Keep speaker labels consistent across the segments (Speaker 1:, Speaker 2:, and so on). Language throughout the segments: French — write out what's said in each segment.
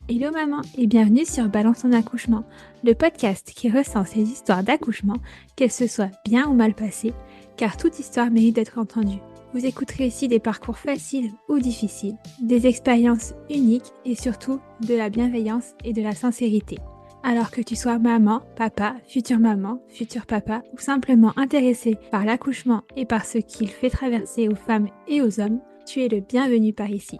Speaker 1: Hello maman et bienvenue sur Balance ton accouchement, le podcast qui recense les histoires d'accouchement, qu'elles se soient bien ou mal passées, car toute histoire mérite d'être entendue. Vous écouterez ici des parcours faciles ou difficiles, des expériences uniques et surtout de la bienveillance et de la sincérité. Alors que tu sois maman, maman, futur papa ou simplement intéressé par l'accouchement et par ce qu'il fait traverser aux femmes et aux hommes, tu es le bienvenu par ici.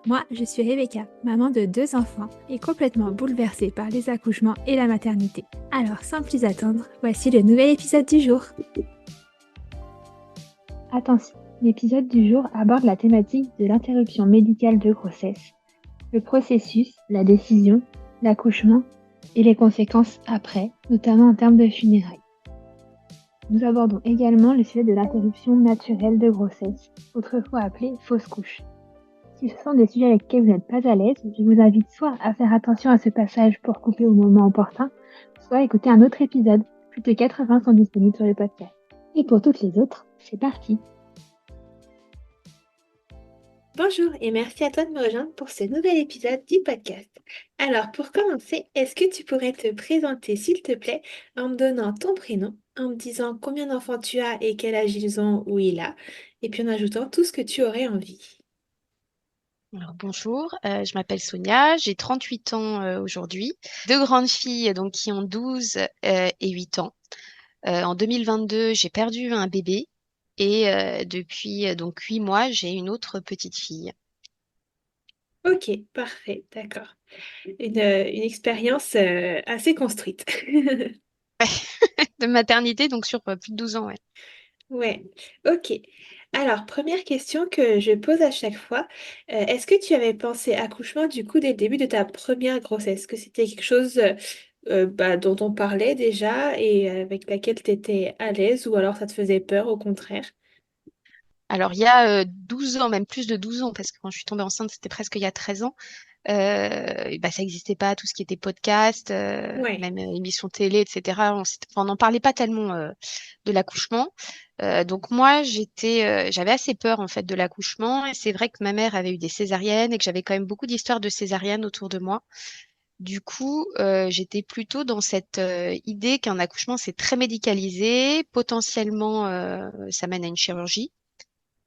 Speaker 1: Moi, je suis Rebecca, maman de 2 enfants et complètement bouleversée par les accouchements et la maternité. Alors, sans plus attendre, voici le nouvel épisode du jour. Attention, l'épisode du jour aborde la thématique de l'interruption médicale de grossesse, le processus, la décision, l'accouchement et les conséquences après, notamment en termes de funérailles. Nous abordons également le sujet de l'interruption naturelle de grossesse, autrefois appelée fausse couche. Si ce sont des sujets avec lesquels vous n'êtes pas à l'aise, je vous invite soit à faire attention à ce passage pour couper au moment opportun, soit à écouter un autre épisode. Plus de 80 sont disponibles sur le podcast. Et pour toutes les autres, c'est parti!
Speaker 2: Bonjour et merci à toi de me rejoindre pour ce nouvel épisode du podcast. Alors pour commencer, est-ce que tu pourrais te présenter s'il te plaît en me donnant ton prénom, en me disant combien d'enfants tu as et quel âge ils ont ou il a, et puis en ajoutant tout ce que tu aurais envie.
Speaker 3: Alors, bonjour, je m'appelle Sonia, j'ai 38 ans aujourd'hui. Deux grandes filles donc, qui ont 12 et 8 ans. En 2022, j'ai perdu un bébé et depuis donc 8 mois, j'ai une autre petite fille.
Speaker 2: Ok, parfait, d'accord. Une expérience assez construite.
Speaker 3: De maternité, donc sur plus de 12 ans, ouais.
Speaker 2: Ouais, ok. Alors, première question que je pose à chaque fois, est-ce que tu avais pensé accouchement du coup dès le début de ta première grossesse? Est-ce que c'était quelque chose dont on parlait déjà et avec laquelle tu étais à l'aise ou alors ça te faisait peur au contraire?
Speaker 3: Alors, il y a 12 ans, même plus de 12 ans, parce que quand je suis tombée enceinte, c'était presque il y a 13 ans. Et bah, ça n'existait pas, tout ce qui était podcast,
Speaker 2: Ouais,
Speaker 3: même émissions télé, etc. On n'en parlait pas tellement de l'accouchement. Donc moi, j'avais assez peur en fait de l'accouchement. Et c'est vrai que ma mère avait eu des césariennes et que j'avais quand même beaucoup d'histoires de césariennes autour de moi. Du coup, j'étais plutôt dans cette idée qu'un accouchement, c'est très médicalisé. Potentiellement, ça mène à une chirurgie.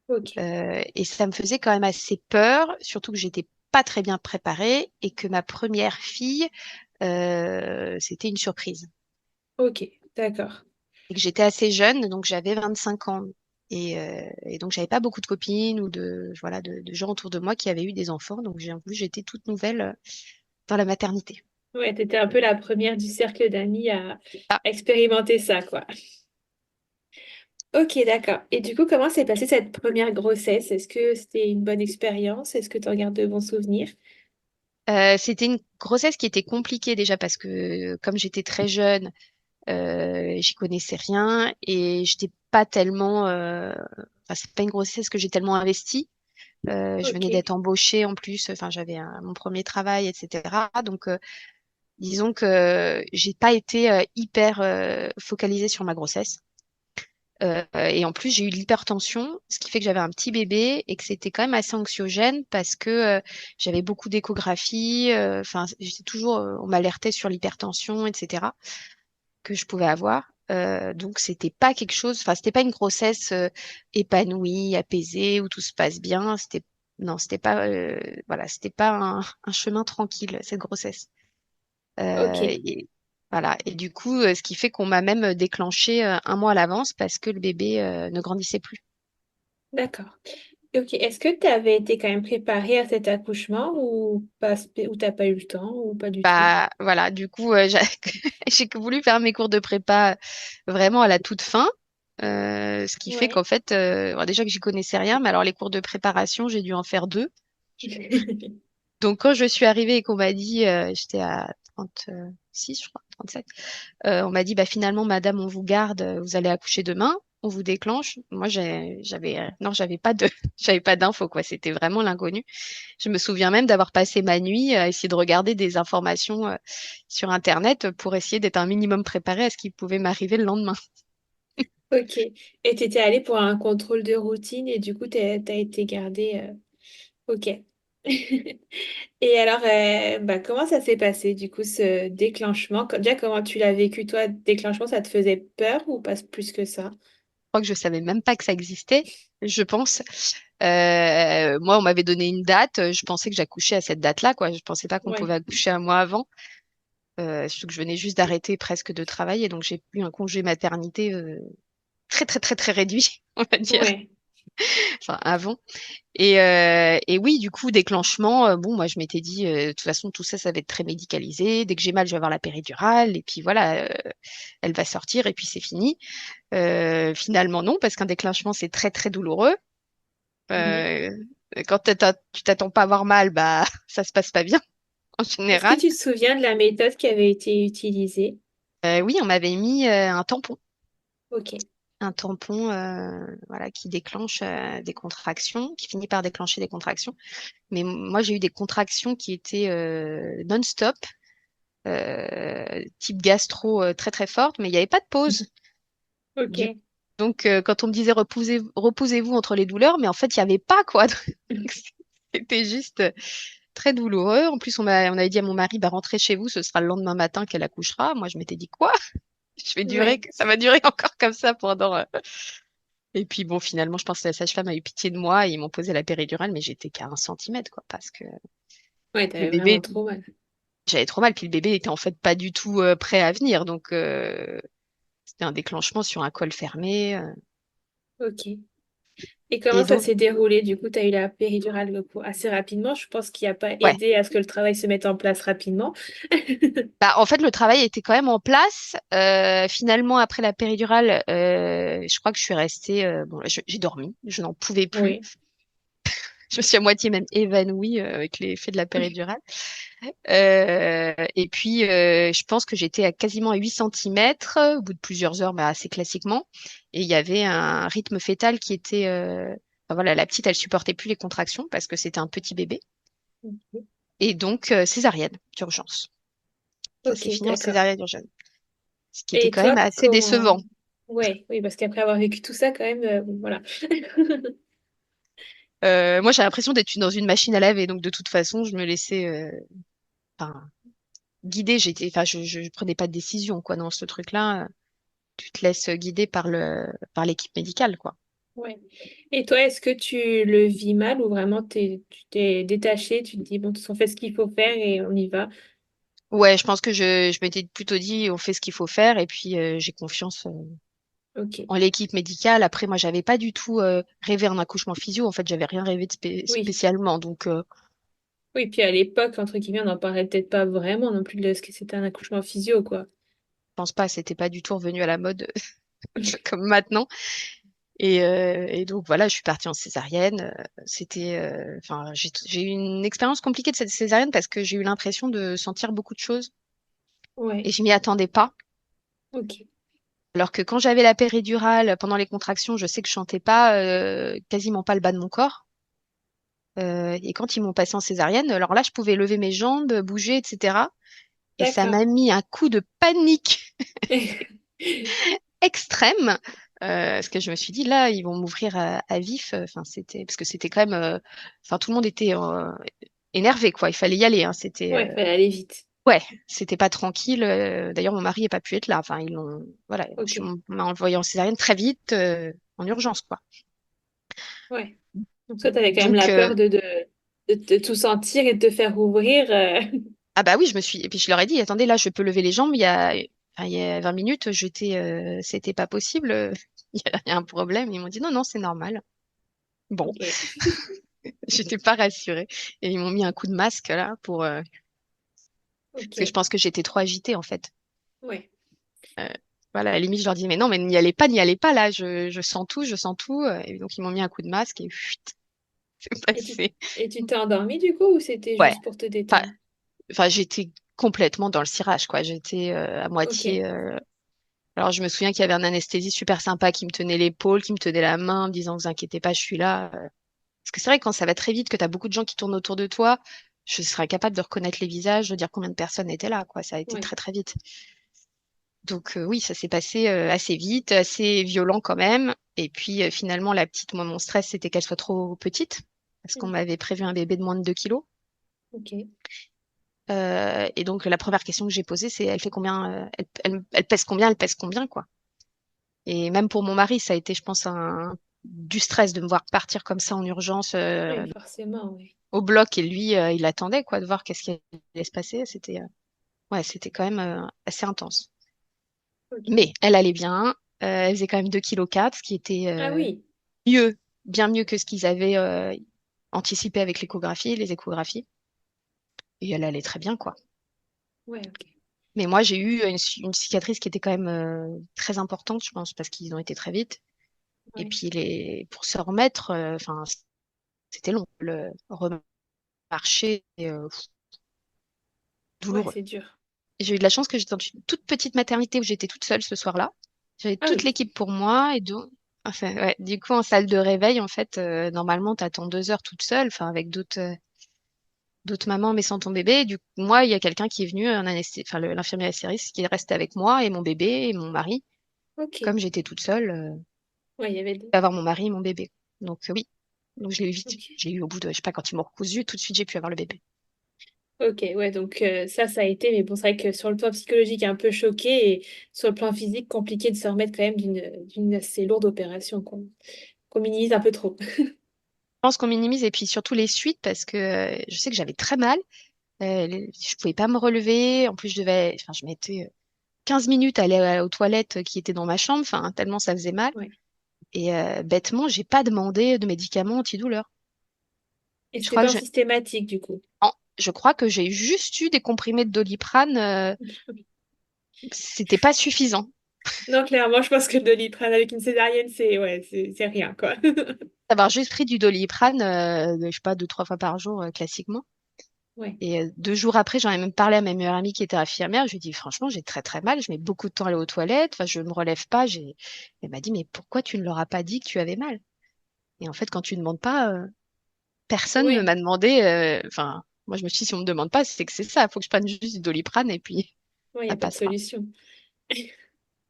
Speaker 2: ok,
Speaker 3: Et ça me faisait quand même assez peur, surtout que j'étais pas très bien préparée et que ma première fille, c'était une surprise.
Speaker 2: ok, d'accord.
Speaker 3: Et que j'étais assez jeune, donc j'avais 25 ans. Et donc j'avais pas beaucoup de copines ou de gens autour de moi qui avaient eu des enfants. Donc en plus j'étais toute nouvelle dans la maternité.
Speaker 2: Ouais, t'étais un peu la première du cercle d'amis à
Speaker 3: Ah,
Speaker 2: expérimenter ça, quoi. Ok, d'accord. Et du coup, comment s'est passée cette première grossesse? Est-ce que c'était une bonne expérience? Est-ce que tu en gardes de bons souvenirs?
Speaker 3: c'était une grossesse qui était compliquée déjà parce que comme j'étais très jeune, j'y connaissais rien et j'étais pas tellement. Enfin, c'est pas une grossesse que j'ai tellement investie. Je venais
Speaker 2: Ok,
Speaker 3: d'être embauchée en plus. Enfin, j'avais mon premier travail, etc. Donc, disons que j'ai pas été hyper focalisée sur ma grossesse. Et en plus, j'ai eu de l'hypertension, ce qui fait que j'avais un petit bébé et que c'était quand même assez anxiogène parce que j'avais beaucoup d'échographies. Enfin, j'étais toujours, on m'alertait sur l'hypertension, etc. que je pouvais avoir. Donc c'était pas quelque chose, enfin c'était pas une grossesse épanouie, apaisée où tout se passe bien. C'était non, c'était pas voilà, c'était pas un chemin tranquille cette grossesse.
Speaker 2: ok,
Speaker 3: Et voilà. Et du coup, ce qui fait qu'on m'a même déclenché un mois à l'avance parce que le bébé ne grandissait plus.
Speaker 2: d'accord. Ok, est-ce que tu avais été quand même préparée à cet accouchement ou pas, ou t'as pas eu le temps ou pas du tout?
Speaker 3: Bah voilà, du coup, j'ai voulu faire mes cours de prépa vraiment à la toute fin. Ce qui fait
Speaker 2: Ouais.
Speaker 3: qu'en fait, bon, déjà que j'y connaissais rien, mais alors les cours de préparation, j'ai dû en faire deux. Donc quand je suis arrivée et qu'on m'a dit, j'étais à 36, je crois, 37, on m'a dit, bah finalement, madame, on vous garde, vous allez accoucher demain, on vous déclenche. Moi, non, j'avais pas de, j'avais pas d'infos, quoi. C'était vraiment l'inconnu. Je me souviens même d'avoir passé ma nuit à essayer de regarder des informations, sur Internet pour essayer d'être un minimum préparée à ce qui pouvait m'arriver le lendemain.
Speaker 2: Ok. Et tu étais allée pour un contrôle de routine et du coup, t'as été gardée. Ok. Et alors, comment ça s'est passé du coup ce déclenchement? Déjà, comment tu l'as vécu toi? Déclenchement, ça te faisait peur ou pas plus que ça?
Speaker 3: Crois que je savais même pas que ça existait, je pense. Moi, on m'avait donné une date. Je pensais que j'accouchais à cette date-là, quoi. Je pensais pas qu'on pouvait
Speaker 2: Ouais,
Speaker 3: accoucher un mois avant. Surtout que je venais juste d'arrêter presque de travailler, donc j'ai eu un congé maternité très très très très réduit, on va dire,
Speaker 2: ouais,
Speaker 3: enfin avant. Et oui, du coup, déclenchement. Bon, moi, je m'étais dit, de toute façon, tout ça, ça va être très médicalisé. Dès que j'ai mal, je vais avoir la péridurale, et puis voilà, elle va sortir, et puis c'est fini. Finalement, non, parce qu'un déclenchement, c'est très très douloureux.
Speaker 2: mhm.
Speaker 3: Euh, Quand tu t'attends pas à avoir mal, bah ça se passe pas bien en
Speaker 2: Est-ce que
Speaker 3: général.
Speaker 2: tu te souviens de la méthode qui avait été utilisée?
Speaker 3: Oui, on m'avait mis
Speaker 2: Ok.
Speaker 3: un tampon, voilà, qui déclenche des contractions, qui finit par déclencher des contractions. Mais moi, j'ai eu des contractions qui étaient non-stop, type gastro très très forte, mais il n'y avait pas de pause. Du-
Speaker 2: Ok.
Speaker 3: Donc, quand on me disait reposez-vous entre les douleurs, mais en fait, il n'y avait pas quoi. Donc, c'était juste très douloureux. En plus, on avait dit à mon mari, bah, rentrez chez vous, ce sera le lendemain matin qu'elle accouchera. Moi, je m'étais dit quoi?
Speaker 2: Ouais.
Speaker 3: Ça va durer encore comme ça pendant. Et puis bon, finalement, je pense que la sage-femme a eu pitié de moi et ils m'ont posé la péridurale, mais j'étais qu'à 1 centimètre, quoi, parce que
Speaker 2: Ouais,
Speaker 3: le
Speaker 2: t'avais vraiment
Speaker 3: bébé,
Speaker 2: trop mal.
Speaker 3: j'avais trop mal, puis le bébé était en fait pas du tout prêt à venir, donc c'était un déclenchement sur un col fermé.
Speaker 2: Ok. Et comment
Speaker 3: Et
Speaker 2: ça
Speaker 3: donc,
Speaker 2: s'est déroulé? Du coup, tu as eu la péridurale assez rapidement. Je pense qu'il n'y a pas
Speaker 3: ouais.
Speaker 2: aidé à ce que le travail se mette en place rapidement.
Speaker 3: Bah, en fait, le travail était quand même en place. Finalement, après la péridurale, je crois que je suis restée. Bon, j'ai dormi, je n'en pouvais plus.
Speaker 2: Oui.
Speaker 3: Je me suis à moitié même évanouie avec l'effet de la péridurale. Et puis, je pense que j'étais à quasiment à 8 centimètres au bout de plusieurs heures, bah, assez classiquement. Et il y avait un rythme fœtal qui était... enfin, voilà, la petite, elle supportait plus les contractions parce que c'était un petit bébé. Et donc, césarienne d'urgence. Ça
Speaker 2: Ok,
Speaker 3: s'est fini en
Speaker 2: d'accord.
Speaker 3: césarienne d'urgence. Ce qui était
Speaker 2: Et
Speaker 3: quand même
Speaker 2: toi,
Speaker 3: assez
Speaker 2: comment...
Speaker 3: décevant.
Speaker 2: Ouais, oui, parce qu'après avoir vécu tout ça, quand même, bon, voilà.
Speaker 3: Moi, j'ai l'impression d'être dans une machine à laver. Donc, de toute façon, je me laissais enfin, guider. Enfin, je prenais pas de décision, quoi, dans ce truc-là. Tu te laisses guider par par l'équipe médicale, quoi.
Speaker 2: Ouais. Et toi, est-ce que tu le vis mal ou vraiment tu t'es détaché, tu te dis, bon, de toute façon, on fait ce qu'il faut faire et on y va.
Speaker 3: Ouais, je pense que je m'étais plutôt dit, on fait ce qu'il faut faire et puis j'ai confiance
Speaker 2: Ok.
Speaker 3: en l'équipe médicale. Après, moi, j'avais pas du tout rêvé un accouchement physio. En fait, j'avais rien rêvé de
Speaker 2: Oui.
Speaker 3: spécialement. Donc,
Speaker 2: Oui, puis à l'époque, entre guillemets, on n'en parlait peut-être pas vraiment non plus de ce que c'était un accouchement physio, quoi.
Speaker 3: je pense pas, c'était pas du tout revenu à la mode comme maintenant. Et donc, voilà, je suis partie en césarienne. C'était, enfin, j'ai eu une expérience compliquée de cette césarienne parce que j'ai eu l'impression de sentir beaucoup de choses et
Speaker 2: Ouais.
Speaker 3: je m'y attendais pas.
Speaker 2: Ok.
Speaker 3: Alors que quand j'avais la péridurale pendant les contractions, je sais que je sentais pas, quasiment pas le bas de mon corps. Et quand ils m'ont passé en césarienne, alors là, je pouvais lever mes jambes, bouger, etc. Et ça
Speaker 2: D'accord.
Speaker 3: m'a mis un coup de panique extrême. Parce que je me suis dit, là, ils vont m'ouvrir à vif. Enfin, c'était, parce que c'était quand même, enfin, tout le monde était énervé, quoi. Il fallait y aller, hein. C'était,
Speaker 2: Ouais, fallait aller vite.
Speaker 3: ouais, c'était pas tranquille. D'ailleurs, mon mari n'a pas pu être là. Enfin, ils l'ont, voilà,
Speaker 2: Ok.
Speaker 3: on m'a envoyé en césarienne très vite, en urgence, quoi.
Speaker 2: Ouais. Donc toi, t'avais quand même
Speaker 3: Donc,
Speaker 2: la peur de tout sentir et de te faire ouvrir.
Speaker 3: ah bah oui, et puis je leur ai dit, attendez, là, je peux lever les jambes. Enfin, il y a 20 minutes, c'était pas possible. Il y a un problème. Ils m'ont dit, non, non, c'est normal. Bon,
Speaker 2: Ok.
Speaker 3: j'étais pas rassurée. Et ils m'ont mis un coup de masque, là, parce que je
Speaker 2: Ok.
Speaker 3: pense que j'étais trop agitée, en fait.
Speaker 2: Ouais.
Speaker 3: Euh, voilà, à la limite, je leur dis, mais non, mais n'y allez pas, là, je sens tout, je sens tout. Et donc, ils m'ont mis un coup de masque et chut, c'est
Speaker 2: Et tu
Speaker 3: passé.
Speaker 2: et tu t'es endormie du coup ou c'était
Speaker 3: Ouais.
Speaker 2: juste pour te
Speaker 3: Enfin,
Speaker 2: détendre?
Speaker 3: enfin, j'étais complètement dans le cirage, quoi. J'étais à
Speaker 2: Ok.
Speaker 3: moitié. Alors, je me souviens qu'il y avait un anesthésiste super sympa qui me tenait l'épaule, qui me tenait la main, en me disant, vous inquiétez pas, je suis là. Parce que c'est vrai, quand ça va très vite, que tu as beaucoup de gens qui tournent autour de toi, je serais capable de reconnaître les visages, de dire combien de personnes étaient là, quoi. Ça a été
Speaker 2: Ouais.
Speaker 3: très, très vite. Donc, oui, ça s'est passé assez vite, assez violent quand même. Et puis, finalement, la petite, moi, mon stress, c'était qu'elle soit trop petite. parce qu'on m'avait prévu un bébé de moins de 2 kilos.
Speaker 2: Ok.
Speaker 3: Et donc, la première question que j'ai posée, c'est elle fait combien, elle pèse combien, elle pèse combien, quoi. Et même pour mon mari, ça a été, je pense, du stress de me voir partir comme ça en urgence
Speaker 2: Oui, forcément, oui.
Speaker 3: au bloc. Et lui, il attendait, quoi, de voir qu'est-ce qui allait se passer. Ouais, c'était quand même assez intense.
Speaker 2: Ok.
Speaker 3: Mais elle allait bien. Elle faisait quand même 2,4 kg, ce qui était
Speaker 2: Ah oui.
Speaker 3: mieux, bien mieux que ce qu'ils avaient anticipé avec l'échographie, les échographies. Et elle allait très bien, quoi.
Speaker 2: Ouais, ok.
Speaker 3: Mais moi, j'ai eu une cicatrice qui était quand même très importante, je pense, parce qu'ils ont été très vite. Et
Speaker 2: Ouais.
Speaker 3: puis, pour se remettre, enfin, c'était long. Le remarcher,
Speaker 2: Ouais,
Speaker 3: douloureux.
Speaker 2: c'est dur.
Speaker 3: J'ai eu de la chance que j'étais dans une toute petite maternité où j'étais toute seule ce soir-là. J'avais
Speaker 2: Ah
Speaker 3: toute
Speaker 2: oui.
Speaker 3: l'équipe pour moi et donc, enfin, ouais, du coup, en salle de réveil, en fait, normalement, t'attends 2 heures toute seule, enfin, avec d'autres mamans, mais sans ton bébé. Et du coup, moi, il y a quelqu'un qui est venu, enfin, l'infirmier anesthésiste, qui est resté avec moi et mon bébé et mon mari.
Speaker 2: Ok.
Speaker 3: Comme j'étais toute seule,
Speaker 2: Ouais, il y avait deux.
Speaker 3: avoir mon mari et mon bébé. Donc, oui. Donc, je l'ai eu vite.
Speaker 2: Ok.
Speaker 3: Je l'ai eu au bout de, je sais pas, quand ils m'ont recousu, tout de suite, j'ai pu avoir le bébé.
Speaker 2: Ok, ouais, donc ça a été, mais bon, c'est vrai que sur le plan psychologique, un peu choqué et sur le plan physique, compliqué de se remettre quand même d'une assez lourde opération, quoi. Qu'on minimise un peu trop.
Speaker 3: Je pense qu'on minimise et puis surtout les suites parce que je sais que j'avais très mal. Je pouvais pas me relever. En plus, enfin, je mettais 15 minutes à aller aux toilettes qui étaient dans ma chambre, enfin, tellement ça faisait mal.
Speaker 2: Ouais.
Speaker 3: Et bêtement, j'ai pas demandé de médicaments antidouleurs.
Speaker 2: Et
Speaker 3: Je
Speaker 2: c'était
Speaker 3: crois que
Speaker 2: pas
Speaker 3: j'ai,
Speaker 2: systématique, du coup.
Speaker 3: non, je crois que j'ai juste eu des comprimés de Doliprane. C'était pas suffisant.
Speaker 2: Non, clairement, je pense que le Doliprane avec une césarienne, c'est ouais, c'est rien, quoi.
Speaker 3: D'avoir juste pris du Doliprane, je sais pas, 2, 3 fois par jour, classiquement.
Speaker 2: Ouais.
Speaker 3: Et 2 jours après, j'en ai même parlé à ma meilleure amie qui était infirmière. Je lui ai dit, franchement, j'ai très très mal. Je mets beaucoup de temps à aller aux toilettes. Enfin, je me relève pas. Elle m'a dit, mais pourquoi tu ne leur as pas dit que tu avais mal? Et en fait, quand tu ne demandes pas, personne ne
Speaker 2: Ouais.
Speaker 3: m'a demandé. Enfin, moi, je me suis dit, si on me demande pas, c'est que c'est ça. Il faut que je prenne juste du Doliprane et puis
Speaker 2: Ouais, il n'y
Speaker 3: ça
Speaker 2: a pas de
Speaker 3: passera.
Speaker 2: solution.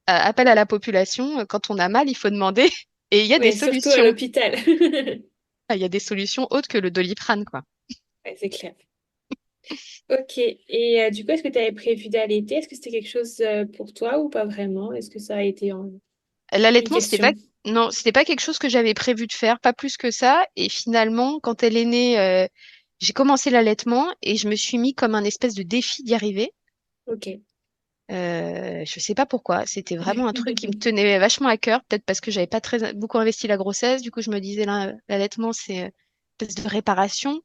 Speaker 3: Appel à la population. Quand on a mal, il faut demander. Et il y a des
Speaker 2: Ouais, surtout à
Speaker 3: solutions.
Speaker 2: l'hôpital.
Speaker 3: Il y a des solutions autres que le Doliprane, quoi.
Speaker 2: Ouais, c'est clair. Ok. Et du coup, est-ce que tu avais prévu d'allaiter? Est-ce que c'était quelque chose pour toi ou pas vraiment? Est-ce que ça a été une
Speaker 3: L'allaitement,
Speaker 2: question?
Speaker 3: non, c'était pas quelque chose que j'avais prévu de faire, pas plus que ça. Et finalement, quand elle est née, j'ai commencé l'allaitement et je me suis mis comme un espèce de défi d'y arriver.
Speaker 2: Ok.
Speaker 3: Je sais pas pourquoi. C'était vraiment un truc qui me tenait vachement à cœur, peut-être parce que j'avais pas très beaucoup investi la grossesse. Du coup, je me disais l'allaitement, c'est une espèce de réparation.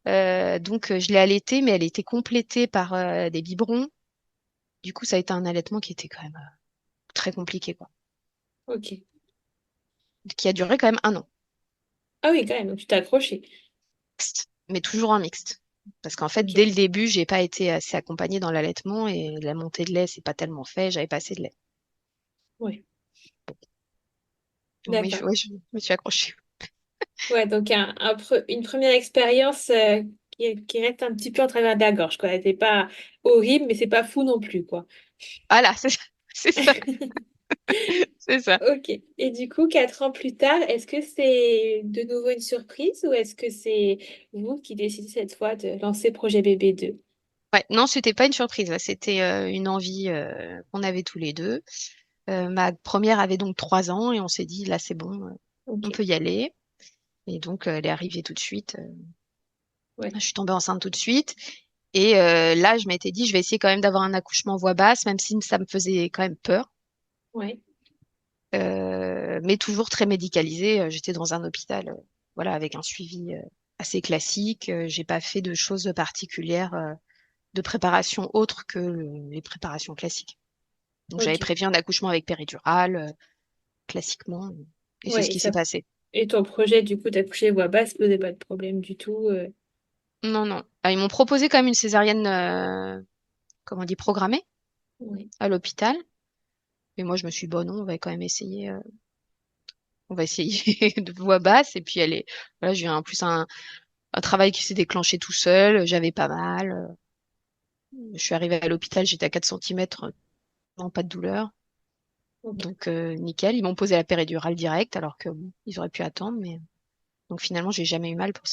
Speaker 3: Donc, je l'ai allaitée, mais elle était complétée par des biberons. Du coup, ça a été un allaitement qui était quand même très compliqué, quoi.
Speaker 2: Ok.
Speaker 3: Qui a duré quand même 1 an.
Speaker 2: Ah oui, quand même, donc tu t'es accroché.
Speaker 3: Mixte, mais toujours en mixte. Parce qu'en fait,
Speaker 2: Ok.
Speaker 3: dès le début, j'ai pas été assez accompagnée dans l'allaitement et la montée de lait, c'est pas tellement fait, j'avais pas assez de lait.
Speaker 2: Ouais.
Speaker 3: Donc, mais
Speaker 2: D'accord.
Speaker 3: ouais, je me suis accrochée.
Speaker 2: Ouais, donc une première expérience qui reste un petit peu en travers de la gorge, quoi. Elle n'était pas horrible, mais c'est pas fou non plus, quoi.
Speaker 3: Voilà, c'est ça. C'est ça. C'est ça.
Speaker 2: Ok. Et du coup, 4 ans plus tard, est-ce que c'est de nouveau une surprise ou est-ce que c'est vous qui décidez cette fois de lancer Projet Bébé 2?
Speaker 3: Ouais, non, c'était pas une surprise, là. C'était une envie qu'on avait tous les deux. Ma première avait donc 3 ans et on s'est dit, là, c'est bon,
Speaker 2: Ok.
Speaker 3: on peut y aller. Et donc, elle est arrivée tout de suite.
Speaker 2: Ouais.
Speaker 3: Je suis tombée enceinte tout de suite. Et là, je m'étais dit, je vais essayer quand même d'avoir un accouchement voix basse, même si ça me faisait quand même peur.
Speaker 2: Ouais.
Speaker 3: Mais toujours très médicalisée. J'étais dans un hôpital, voilà, avec un suivi assez classique. J'ai pas fait de choses particulières de préparation autres que les préparations classiques. Donc j'avais
Speaker 2: Ok.
Speaker 3: prévu un accouchement avec péridurale, classiquement, et c'est ce
Speaker 2: Ouais.
Speaker 3: qui s'est passé.
Speaker 2: Et ton projet, du coup, d'accoucher voix basse posait pas de problème du tout.
Speaker 3: Non, non. Ah, ils m'ont proposé quand même une césarienne, comment on dit, programmée
Speaker 2: Ouais.
Speaker 3: à l'hôpital. Mais moi, je me suis dit, bon, non, on va quand même essayer. On va essayer de voix basse. Et puis, voilà, j'ai eu en plus un travail qui s'est déclenché tout seul. J'avais pas mal. Je suis arrivée à l'hôpital, j'étais à 4 centimètres, non, pas de douleur.
Speaker 2: Ok.
Speaker 3: Donc, nickel. Ils m'ont posé la péridurale directe, alors que bon, ils auraient pu attendre. Mais... Donc finalement, j'ai jamais eu mal pour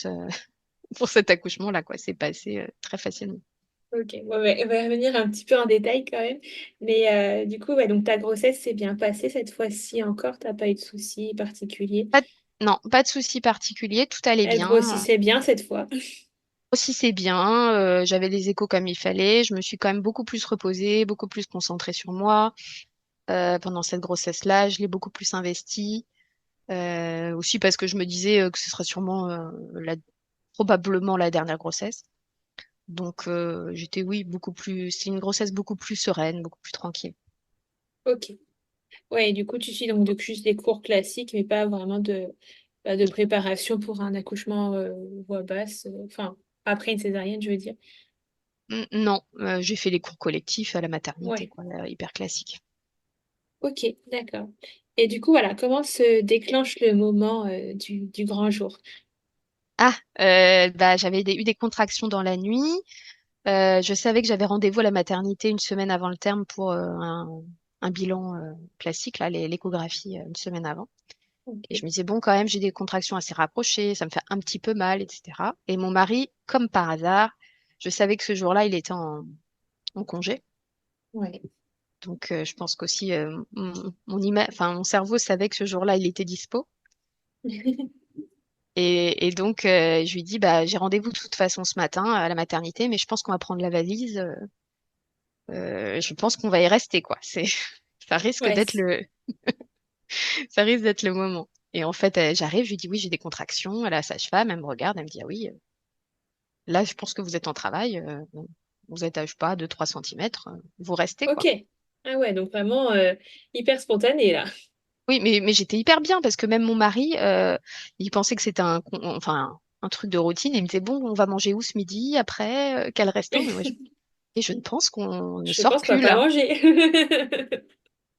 Speaker 3: pour cet accouchement-là, quoi. C'est passé très facilement.
Speaker 2: Ok, bon, on va revenir un petit peu en détail quand même. Mais du coup, ouais, donc ta grossesse s'est bien passée cette fois-ci encore, t'as pas eu de soucis particuliers.
Speaker 3: Pas de- Non, pas de souci particulier, tout allait
Speaker 2: Elle
Speaker 3: bien.
Speaker 2: grossissait bien cette fois.
Speaker 3: Aussi, c'est bien. J'avais les échos comme il fallait. Je me suis quand même beaucoup plus reposée, beaucoup plus concentrée sur moi. Pendant cette grossesse-là, je l'ai beaucoup plus investie. Aussi parce que je me disais que ce sera sûrement probablement la dernière grossesse. Donc j'étais, oui, c'est une grossesse beaucoup plus sereine, beaucoup plus tranquille.
Speaker 2: Ok. Ouais, et du coup, tu suis donc juste des cours classiques, mais pas vraiment de préparation pour un accouchement voix basse. Enfin, après une césarienne, je veux dire.
Speaker 3: Non, j'ai fait les cours collectifs à la maternité,
Speaker 2: Ouais,
Speaker 3: quoi, hyper classique.
Speaker 2: ok, d'accord. Et du coup, voilà, comment se déclenche le moment du grand jour?
Speaker 3: Bah, j'avais eu des contractions dans la nuit. Je savais que j'avais rendez-vous à la maternité une semaine avant le terme pour un bilan classique, là, l'échographie une semaine avant. Et je
Speaker 2: Ok,
Speaker 3: me disais, bon, quand même, j'ai des contractions assez rapprochées, ça me fait un petit peu mal, etc. Et mon mari, comme par hasard, je savais que ce jour-là, il était en congé.
Speaker 2: ouais.
Speaker 3: Donc, je pense qu'aussi, enfin, mon cerveau savait que ce jour-là, il était dispo. Et donc, je lui dis, bah, j'ai rendez-vous de toute façon ce matin à la maternité, mais je pense qu'on va prendre la valise. Je pense qu'on va y rester, quoi. Ça risque
Speaker 2: Ouais,
Speaker 3: d'être ça risque d'être le moment. Et en fait, j'arrive, je lui dis, oui, j'ai des contractions. À la sage-femme, elle me regarde, elle me dit, ah oui, là, je pense que vous êtes en travail. Bon, vous êtes à, je sais pas, 2-3 centimètres. Vous restez,
Speaker 2: ok.
Speaker 3: quoi.
Speaker 2: Ah ouais, donc vraiment hyper spontané là.
Speaker 3: Oui, mais j'étais hyper bien parce que même mon mari, il pensait que c'était enfin, un truc de routine. Il me disait, bon, on va manger où ce midi après? Quel resto? Mais moi, et je ne pense qu'on ne
Speaker 2: Je
Speaker 3: sort
Speaker 2: pense qu'on va
Speaker 3: plus
Speaker 2: pas
Speaker 3: là.
Speaker 2: manger.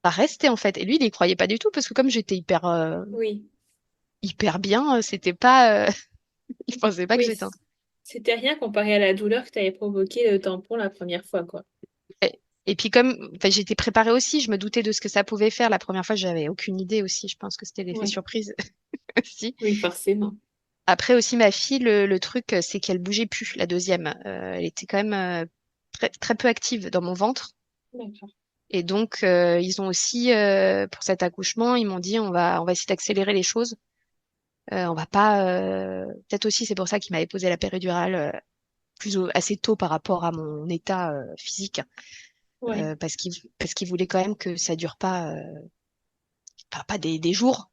Speaker 3: On va rester en fait. Et lui, il y croyait pas du tout parce que comme j'étais
Speaker 2: Oui,
Speaker 3: hyper bien, c'était pas, il pensait pas que
Speaker 2: oui.
Speaker 3: j'étais
Speaker 2: C'était rien comparé à la douleur que t'avais provoqué le tampon la première fois, quoi.
Speaker 3: et puis comme enfin, j'étais préparée aussi, je me doutais de ce que ça pouvait faire. La première fois, j'avais aucune idée aussi. Je pense que c'était l'effet
Speaker 2: Ouais,
Speaker 3: surprise aussi.
Speaker 2: oui, forcément.
Speaker 3: Après aussi, ma fille, le truc, c'est qu'elle bougeait plus, la deuxième. Elle était quand même très, très peu active dans mon ventre.
Speaker 2: D'accord.
Speaker 3: Et donc, ils ont aussi, pour cet accouchement, ils m'ont dit, on va essayer d'accélérer les choses. On va pas, peut-être aussi, c'est pour ça qu'ils m'avaient posé la péridurale assez tôt par rapport à mon état physique,
Speaker 2: Ouais.
Speaker 3: parce qu'ils voulaient quand même que ça dure pas des jours,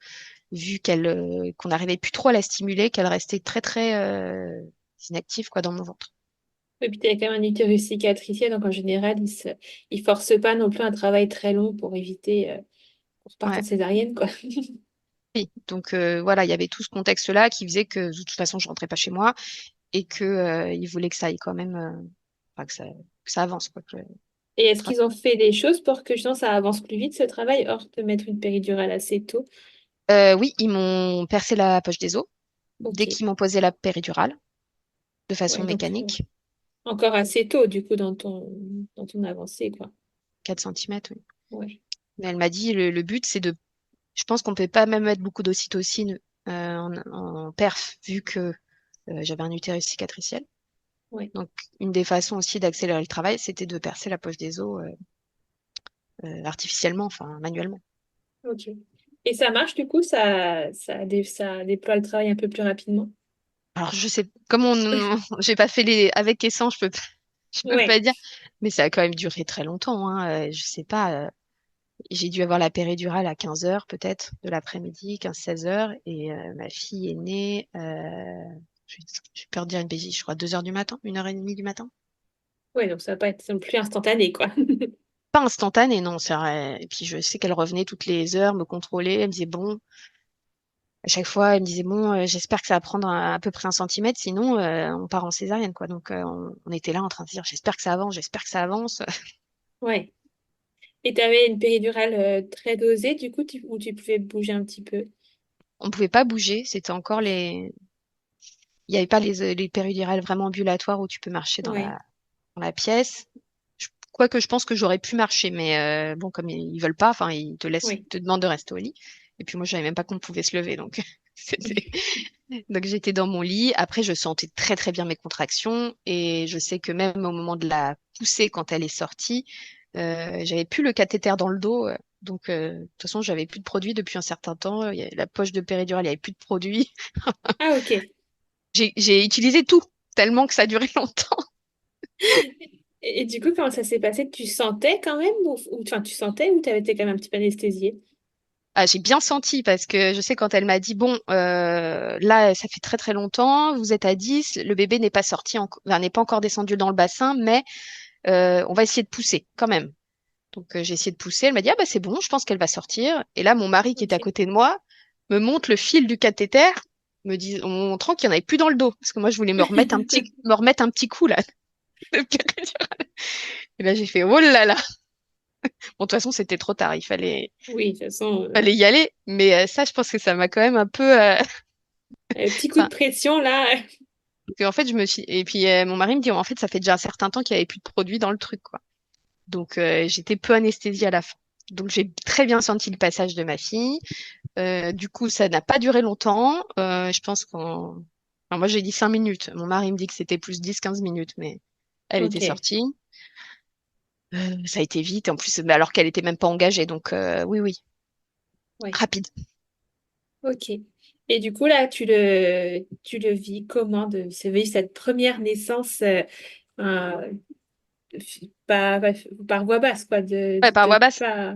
Speaker 3: vu qu'on n'arrivait plus trop à la stimuler, qu'elle restait très très inactive quoi dans mon ventre.
Speaker 2: Et puis t'avais quand même un utérus cicatriciel, donc en général, il force pas non plus un travail très long pour éviter pour partir
Speaker 3: Ouais.
Speaker 2: de césarienne, quoi.
Speaker 3: Oui. Donc voilà, il y avait tout ce contexte-là qui faisait que de toute façon je rentrais pas chez moi et que ils voulaient que ça aille quand même, enfin, que ça avance quoi.
Speaker 2: Et est-ce qu'ils ont fait des choses pour que justement ça avance plus vite, ce travail, hors de mettre une péridurale assez tôt?
Speaker 3: Oui, ils m'ont percé la poche des os dès
Speaker 2: Ok.
Speaker 3: qu'ils m'ont posé la péridurale de façon
Speaker 2: Ouais, donc
Speaker 3: mécanique,
Speaker 2: encore assez tôt, du coup, dans ton avancée, quoi.
Speaker 3: 4 centimètres. Oui.
Speaker 2: Ouais.
Speaker 3: Mais elle m'a dit le but c'est de je pense qu'on peut pas même mettre beaucoup d'ocytocine en perf, vu que j'avais un utérus cicatriciel.
Speaker 2: Ouais.
Speaker 3: Donc, une des façons aussi d'accélérer le travail, c'était de percer la poche des os artificiellement, enfin manuellement.
Speaker 2: Ok. Et ça marche, du coup, ça déploie le travail un peu plus rapidement.
Speaker 3: Alors, je sais, comme j'ai pas fait les avec et sans, je peux pas
Speaker 2: Ouais.
Speaker 3: dire, mais ça a quand même duré très longtemps. Hein. Je sais pas, j'ai dû avoir la péridurale à 15 heures peut-être de l'après-midi, 15-16 heures, et ma fille est née, j'ai peur de dire une bêtise, je crois 2 heures du matin, 1h30 du matin.
Speaker 2: Ouais, donc ça va pas être non plus instantané, quoi.
Speaker 3: Pas instantané, non, c'est vrai. Et puis je sais qu'elle revenait toutes les heures me contrôler. Elle me disait bon, à chaque fois, elle me disait bon, j'espère que ça va prendre à peu près 1 centimètre, sinon on part en césarienne, quoi. Donc on était là en train de se dire j'espère que ça avance.
Speaker 2: Ouais. Et tu avais une péridurale très dosée, du coup, où tu pouvais bouger un petit peu.
Speaker 3: On pouvait pas bouger, c'était encore il n'y avait pas les péridurales vraiment ambulatoires où tu peux marcher
Speaker 2: Ouais.
Speaker 3: dans la pièce. Quoique je pense que j'aurais pu marcher, mais bon, comme ils veulent pas, enfin ils
Speaker 2: Oui.
Speaker 3: te demandent de rester au lit. Et puis moi, je savais même pas qu'on pouvait se lever, donc. C'était- Donc j'étais dans mon lit. Après, je sentais très très bien mes contractions et je sais que même au moment de la pousser quand elle est sortie, j'avais plus le cathéter dans le dos. Donc de toute façon, j'avais plus de produit depuis un certain temps. La poche de péridurale, il y avait plus de produit.
Speaker 2: Ah, ok.
Speaker 3: J'ai utilisé tout tellement que ça a duré longtemps.
Speaker 2: Et du coup, comment ça s'est passé? Tu sentais quand même? Enfin, tu sentais ou tu avais été quand même un petit peu anesthésiée?
Speaker 3: Ah, j'ai bien senti parce que je sais quand elle m'a dit, bon, là, ça fait très très longtemps, vous êtes à 10, le bébé n'est pas sorti, enfin, n'est pas encore descendu dans le bassin, mais on va essayer de pousser quand même. Donc j'ai essayé de pousser, elle m'a dit, ah bah c'est bon, je pense qu'elle va sortir. Et là, mon mari qui était à
Speaker 2: Ok.
Speaker 3: côté de moi me montre le fil du cathéter, en me montrant qu'il n'y en avait plus dans le dos. Parce que moi, je voulais me remettre un petit coup là. Et là, j'ai fait, oh là là. Bon, de toute façon, c'était trop tard,
Speaker 2: Oui, de toute façon,
Speaker 3: fallait y aller. Mais ça, je pense que ça m'a quand même un peu...
Speaker 2: petit coup de
Speaker 3: Enfin,
Speaker 2: pression là.
Speaker 3: en fait, je me suis... Et puis, mon mari me dit, en fait, ça fait déjà un certain temps qu'il n'y avait plus de produit dans le truc, quoi. Donc, j'étais peu anesthésiée à la fin. Donc, j'ai très bien senti le passage de ma fille. Du coup, ça n'a pas duré longtemps. Je pense qu'en... Enfin, moi, j'ai dit 5 minutes. Mon mari me dit que c'était plus 10-15 minutes, mais elle était
Speaker 2: Ok.
Speaker 3: sortie. Ça a été vite, en plus, mais alors qu'elle était même pas engagée. Donc, oui, oui,
Speaker 2: Ouais.
Speaker 3: rapide.
Speaker 2: Ok. Et du coup, là, tu le vis comment de vivre cette première naissance euh, par voie basse, quoi,
Speaker 3: Ouais, par voie
Speaker 2: de
Speaker 3: basse.
Speaker 2: pas.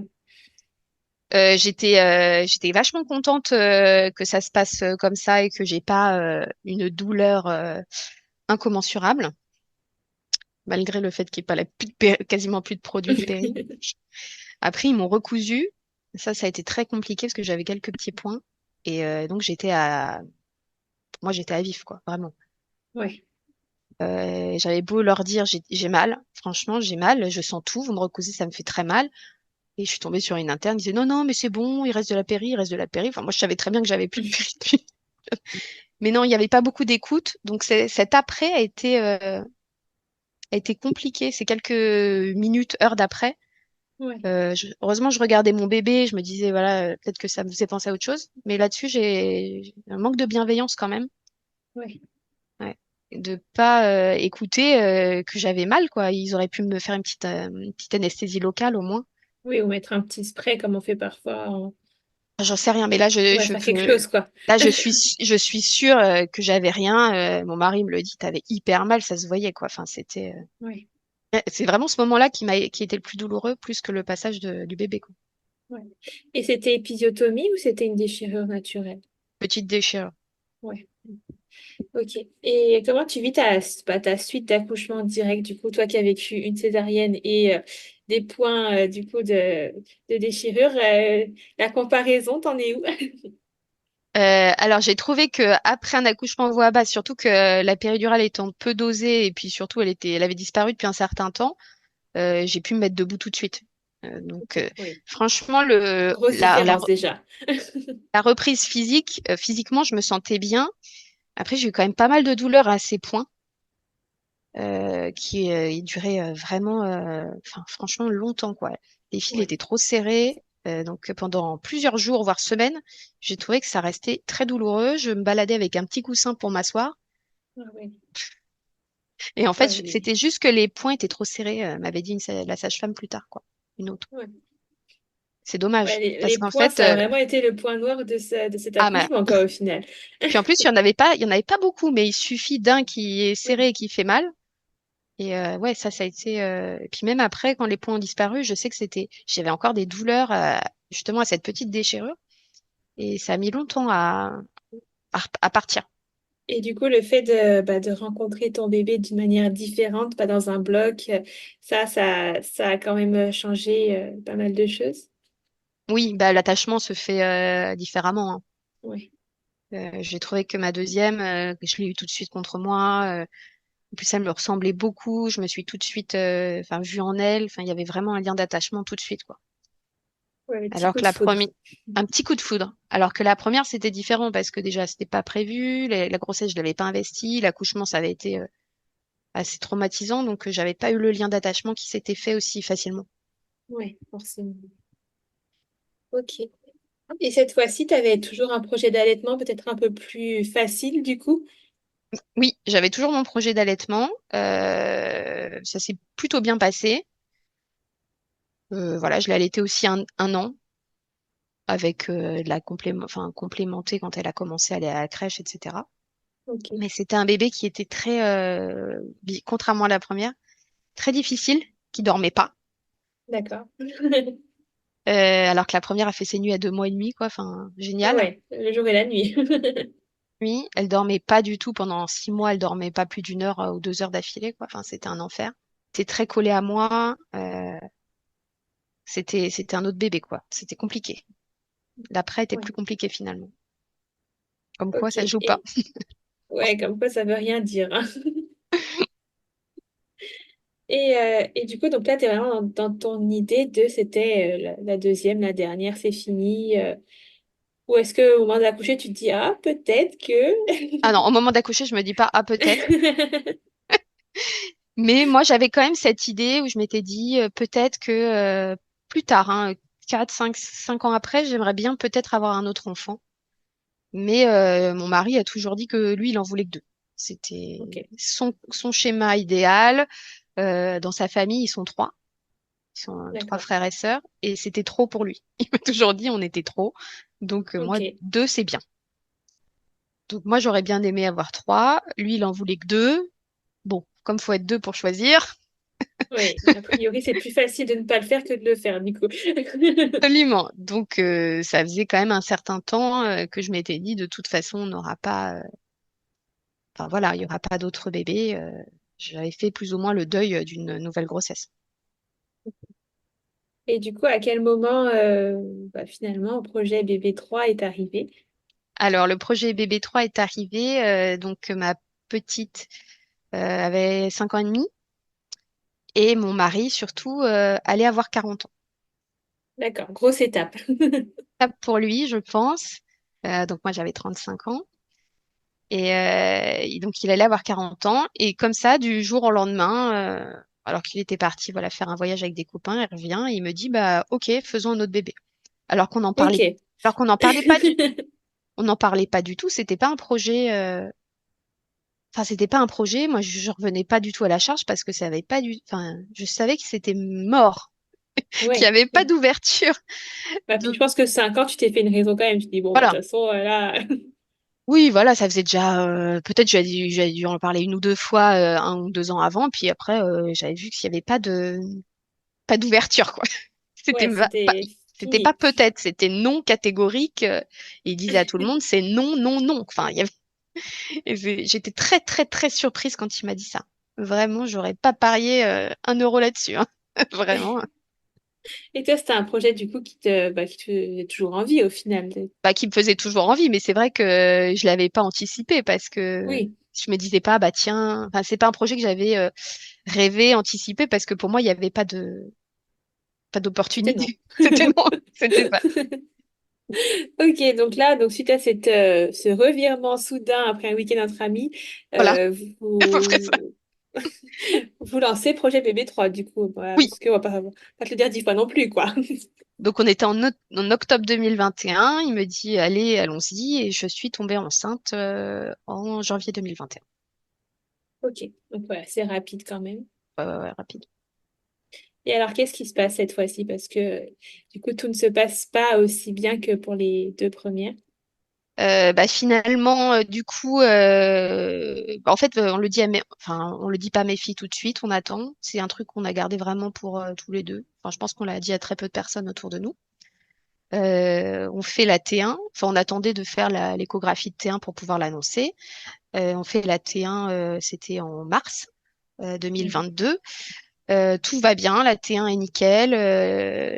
Speaker 3: J'étais vachement contente que ça se passe comme ça et que j'ai pas une douleur incommensurable, malgré le fait qu'il n'y ait pas quasiment plus de produits de péri. Après, ils m'ont recousu. Ça a été très compliqué parce que j'avais quelques petits points. Et donc, pour moi, j'étais à vif, quoi, vraiment.
Speaker 2: Ouais.
Speaker 3: J'avais beau leur dire, j'ai mal. Franchement, j'ai mal. Je sens tout. Vous me recousez, ça me fait très mal. Et je suis tombée sur une interne. Ils disaient, non, non, mais c'est bon, il reste de la péri, il reste de la péri. Enfin, moi, je savais très bien que j'avais plus de péri. Mais non, il n'y avait pas beaucoup d'écoute. Donc, cet après a été compliqué. C'est quelques minutes, heures d'après.
Speaker 2: Ouais.
Speaker 3: Heureusement, je regardais mon bébé, je me disais, voilà, peut-être que ça me faisait penser à autre chose. Mais là-dessus, j'ai un manque de bienveillance quand même.
Speaker 2: Ouais.
Speaker 3: Ouais. De pas écouter que j'avais mal, quoi. Ils auraient pu me faire une petite anesthésie locale au moins.
Speaker 2: Oui, ou mettre un petit spray comme on fait parfois.
Speaker 3: J'en sais rien, mais là,
Speaker 2: Ouais, faire quelque chose, quoi.
Speaker 3: je suis sûre que j'avais rien. Mon mari me le dit, t'avais hyper mal, ça se voyait, quoi. Enfin,
Speaker 2: Ouais.
Speaker 3: c'est vraiment ce moment-là qui était le plus douloureux, plus que le passage du bébé, quoi.
Speaker 2: Ouais. Et c'était épisiotomie ou c'était une déchirure naturelle?
Speaker 3: Petite déchirure.
Speaker 2: Ouais. Ok. Et comment tu vis ta suite d'accouchement direct, du coup, toi qui as vécu une césarienne et des points, du coup, de déchirure, la comparaison, t'en es où?
Speaker 3: Alors j'ai trouvé que après un accouchement en voie basse, surtout que la péridurale étant peu dosée et puis surtout elle avait disparu depuis un certain temps, j'ai pu me mettre debout tout de suite. Donc
Speaker 2: Ok, oui.
Speaker 3: franchement
Speaker 2: Grosse différence déjà.
Speaker 3: la reprise physique, physiquement je me sentais bien. Après j'ai eu quand même pas mal de douleurs à ces points qui duraient vraiment, enfin franchement longtemps quoi. Les fils
Speaker 2: Ouais.
Speaker 3: étaient trop serrés. Donc pendant plusieurs jours, voire semaines, j'ai trouvé que ça restait très douloureux. Je me baladais avec un petit coussin pour m'asseoir.
Speaker 2: Ah, ouais.
Speaker 3: Et en fait,
Speaker 2: Ouais, oui.
Speaker 3: c'était juste que les points étaient trop serrés, m'avait dit la sage-femme plus tard, quoi. Une autre.
Speaker 2: Ouais.
Speaker 3: C'est
Speaker 2: Ouais,
Speaker 3: dommage.
Speaker 2: les
Speaker 3: Parce qu'en
Speaker 2: points,
Speaker 3: fait,
Speaker 2: ça a vraiment été le point noir de cet
Speaker 3: ah, mais...
Speaker 2: accouchement, quoi, au final.
Speaker 3: Puis en plus, il y en avait pas beaucoup, mais il suffit d'un qui est
Speaker 2: Oui.
Speaker 3: serré et qui fait mal. Et ouais, ça a été. Et puis même après, quand les points ont disparu, je sais que j'avais encore des douleurs, justement, à cette petite déchirure. Et ça a mis longtemps à partir.
Speaker 2: Et du coup, le fait de rencontrer ton bébé d'une manière différente, pas dans un bloc, ça a quand même changé pas mal de choses.
Speaker 3: Oui, bah, l'attachement se fait différemment, hein.
Speaker 2: Oui,
Speaker 3: J'ai trouvé que ma deuxième, je l'ai eu tout de suite contre moi. En plus, elle me ressemblait beaucoup. Je me suis tout de suite, enfin, vue en elle. Enfin, il y avait vraiment un lien d'attachement tout de suite, quoi.
Speaker 2: ouais, le petit
Speaker 3: Alors
Speaker 2: coup
Speaker 3: que
Speaker 2: de
Speaker 3: la
Speaker 2: foudre.
Speaker 3: première, un petit coup de foudre. Alors que la première, c'était différent parce que déjà, c'était pas prévu. La grossesse, je l'avais pas investie. L'accouchement, ça avait été assez traumatisant, donc j'avais pas eu le lien d'attachement qui s'était fait aussi facilement.
Speaker 2: Oui, forcément. Ok. Et cette fois-ci, tu avais toujours un projet d'allaitement peut-être un peu plus facile du coup?
Speaker 3: Oui, j'avais toujours mon projet d'allaitement. Ça s'est plutôt bien passé. Voilà, je l'ai allaité aussi un an avec de la complémentée quand elle a commencé à aller à la crèche, etc.
Speaker 2: Ok,
Speaker 3: Mais c'était un bébé qui était très, contrairement à la première, très difficile, qui dormait pas.
Speaker 2: d'accord.
Speaker 3: Alors que la première a fait ses nuits à 2 mois et demi, quoi. Enfin, génial.
Speaker 2: Ouais, le jour et la nuit.
Speaker 3: Oui, elle dormait pas du tout pendant 6 mois. Elle dormait pas plus d'une heure ou 2 heures d'affilée, quoi. Enfin, c'était un enfer. C'était très collé à moi. C'était un autre bébé, quoi. C'était compliqué. L'après était
Speaker 2: Ouais,
Speaker 3: plus compliqué finalement. Comme quoi,
Speaker 2: ok.
Speaker 3: ça se joue pas.
Speaker 2: Ouais, comme quoi ça veut rien dire, hein. Et du coup, donc là, tu es vraiment dans ton idée de c'était la deuxième, la dernière, c'est fini. Ou est-ce qu'au moment d'accoucher, tu te dis, ah, peut-être
Speaker 3: Ah non,
Speaker 2: que.
Speaker 3: au moment d'accoucher, je me dis pas, ah peut-être. Mais moi, j'avais quand même cette idée où je m'étais dit, peut-être que plus tard, hein, 4, 5 ans après, j'aimerais bien peut-être avoir un autre enfant. Mais mon mari a toujours dit que lui, il en voulait que deux. C'était
Speaker 2: Ok,
Speaker 3: son schéma idéal. Dans sa famille, ils sont trois. Ils sont trois
Speaker 2: d'accord.
Speaker 3: frères et sœurs. Et c'était trop pour lui. Il m'a toujours dit on était trop. Donc moi,
Speaker 2: Ok.
Speaker 3: deux, c'est bien. Donc moi, j'aurais bien aimé avoir trois. Lui, il en voulait que deux. Bon, comme faut être deux pour choisir.
Speaker 2: Oui, a priori, c'est plus facile de ne pas le faire que de le faire, du coup.
Speaker 3: Absolument. Donc ça faisait quand même un certain temps que je m'étais dit de toute façon, on n'aura pas. Enfin voilà, il y aura pas d'autres bébés. J'avais fait plus ou moins le deuil d'une nouvelle grossesse.
Speaker 2: Et du coup, à quel moment, finalement, le projet bébé 3 est arrivé?
Speaker 3: Alors, le projet bébé 3 est arrivé. Donc, ma petite avait 5 ans et demi et mon mari, surtout, allait avoir 40 ans.
Speaker 2: D'accord, grosse étape.
Speaker 3: Ça, pour lui, je pense. Donc, moi, j'avais 35 ans. Et donc, il allait avoir 40 ans. Et comme ça, du jour au lendemain, alors qu'il était parti voilà, faire un voyage avec des copains, il revient et il me dit, bah, OK, faisons un autre bébé. Alors qu'on en parlait,
Speaker 2: Ok.
Speaker 3: alors qu'on n'en parlait pas on n'en parlait pas du tout. C'était pas un projet. Enfin, c'était pas un projet. Moi, je revenais pas du tout à la charge parce que ça avait pas du. Enfin, je savais que c'était mort, qu'il y
Speaker 2: Ouais.
Speaker 3: avait pas d'ouverture.
Speaker 2: Bah, puis
Speaker 3: Donc
Speaker 2: je pense que 5 ans, tu t'es fait une raison quand même. Tu te dis, bon, bah, de
Speaker 3: voilà.
Speaker 2: toute façon, là.
Speaker 3: Oui, voilà, ça faisait déjà. Peut-être j'avais dû en parler une ou deux fois, 1 ou 2 ans avant. Puis après, j'avais vu qu'il y avait pas d'ouverture, quoi. C'était
Speaker 2: Ouais,
Speaker 3: pas.
Speaker 2: c'était
Speaker 3: C'était pas
Speaker 2: fini.
Speaker 3: peut-être, c'était non catégorique. Et il disait à tout le monde, c'est non, non, non. Enfin, il y avait. J'étais très, très, très surprise quand il m'a dit ça. Vraiment, j'aurais pas parié 1 euro là-dessus, hein. Vraiment.
Speaker 2: Et toi, c'était un projet, du coup, qui te faisait toujours envie au final.
Speaker 3: Bah, qui me faisait toujours envie, mais c'est vrai que je l'avais pas anticipé parce que
Speaker 2: Oui,
Speaker 3: je me disais pas, bah tiens, enfin, c'est pas un projet que j'avais rêvé, anticipé parce que pour moi, il n'y avait pas
Speaker 2: c'était non.
Speaker 3: d'opportunité. C'était non, c'était pas.
Speaker 2: Ok, donc là, donc suite à ce revirement soudain après un week-end entre amis,
Speaker 3: Voilà, à peu près ça.
Speaker 2: vous, vous lancez projet bébé 3 du coup, voilà,
Speaker 3: Oui.
Speaker 2: parce qu'on va pas te le dire 10 fois non plus, quoi.
Speaker 3: Donc, on était en octobre 2021. Il me dit, allez, allons-y. Et je suis tombée enceinte en janvier 2021.
Speaker 2: Ok, donc voilà, c'est rapide quand même.
Speaker 3: Ouais, ouais, ouais, rapide.
Speaker 2: Et alors, qu'est-ce qui se passe cette fois-ci? Parce que du coup, tout ne se passe pas aussi bien que pour les deux premières.
Speaker 3: Bah, finalement, du coup, bah, en fait, on le dit pas à mes filles tout de suite. On attend. C'est un truc qu'on a gardé vraiment pour tous les deux. Enfin, je pense qu'on l'a dit à très peu de personnes autour de nous. On fait la T1. Enfin, on attendait de faire l'échographie de T1 pour pouvoir l'annoncer. On fait la T1, c'était en mars
Speaker 2: Mhm.
Speaker 3: 2022. Tout va bien, la T1 est nickel.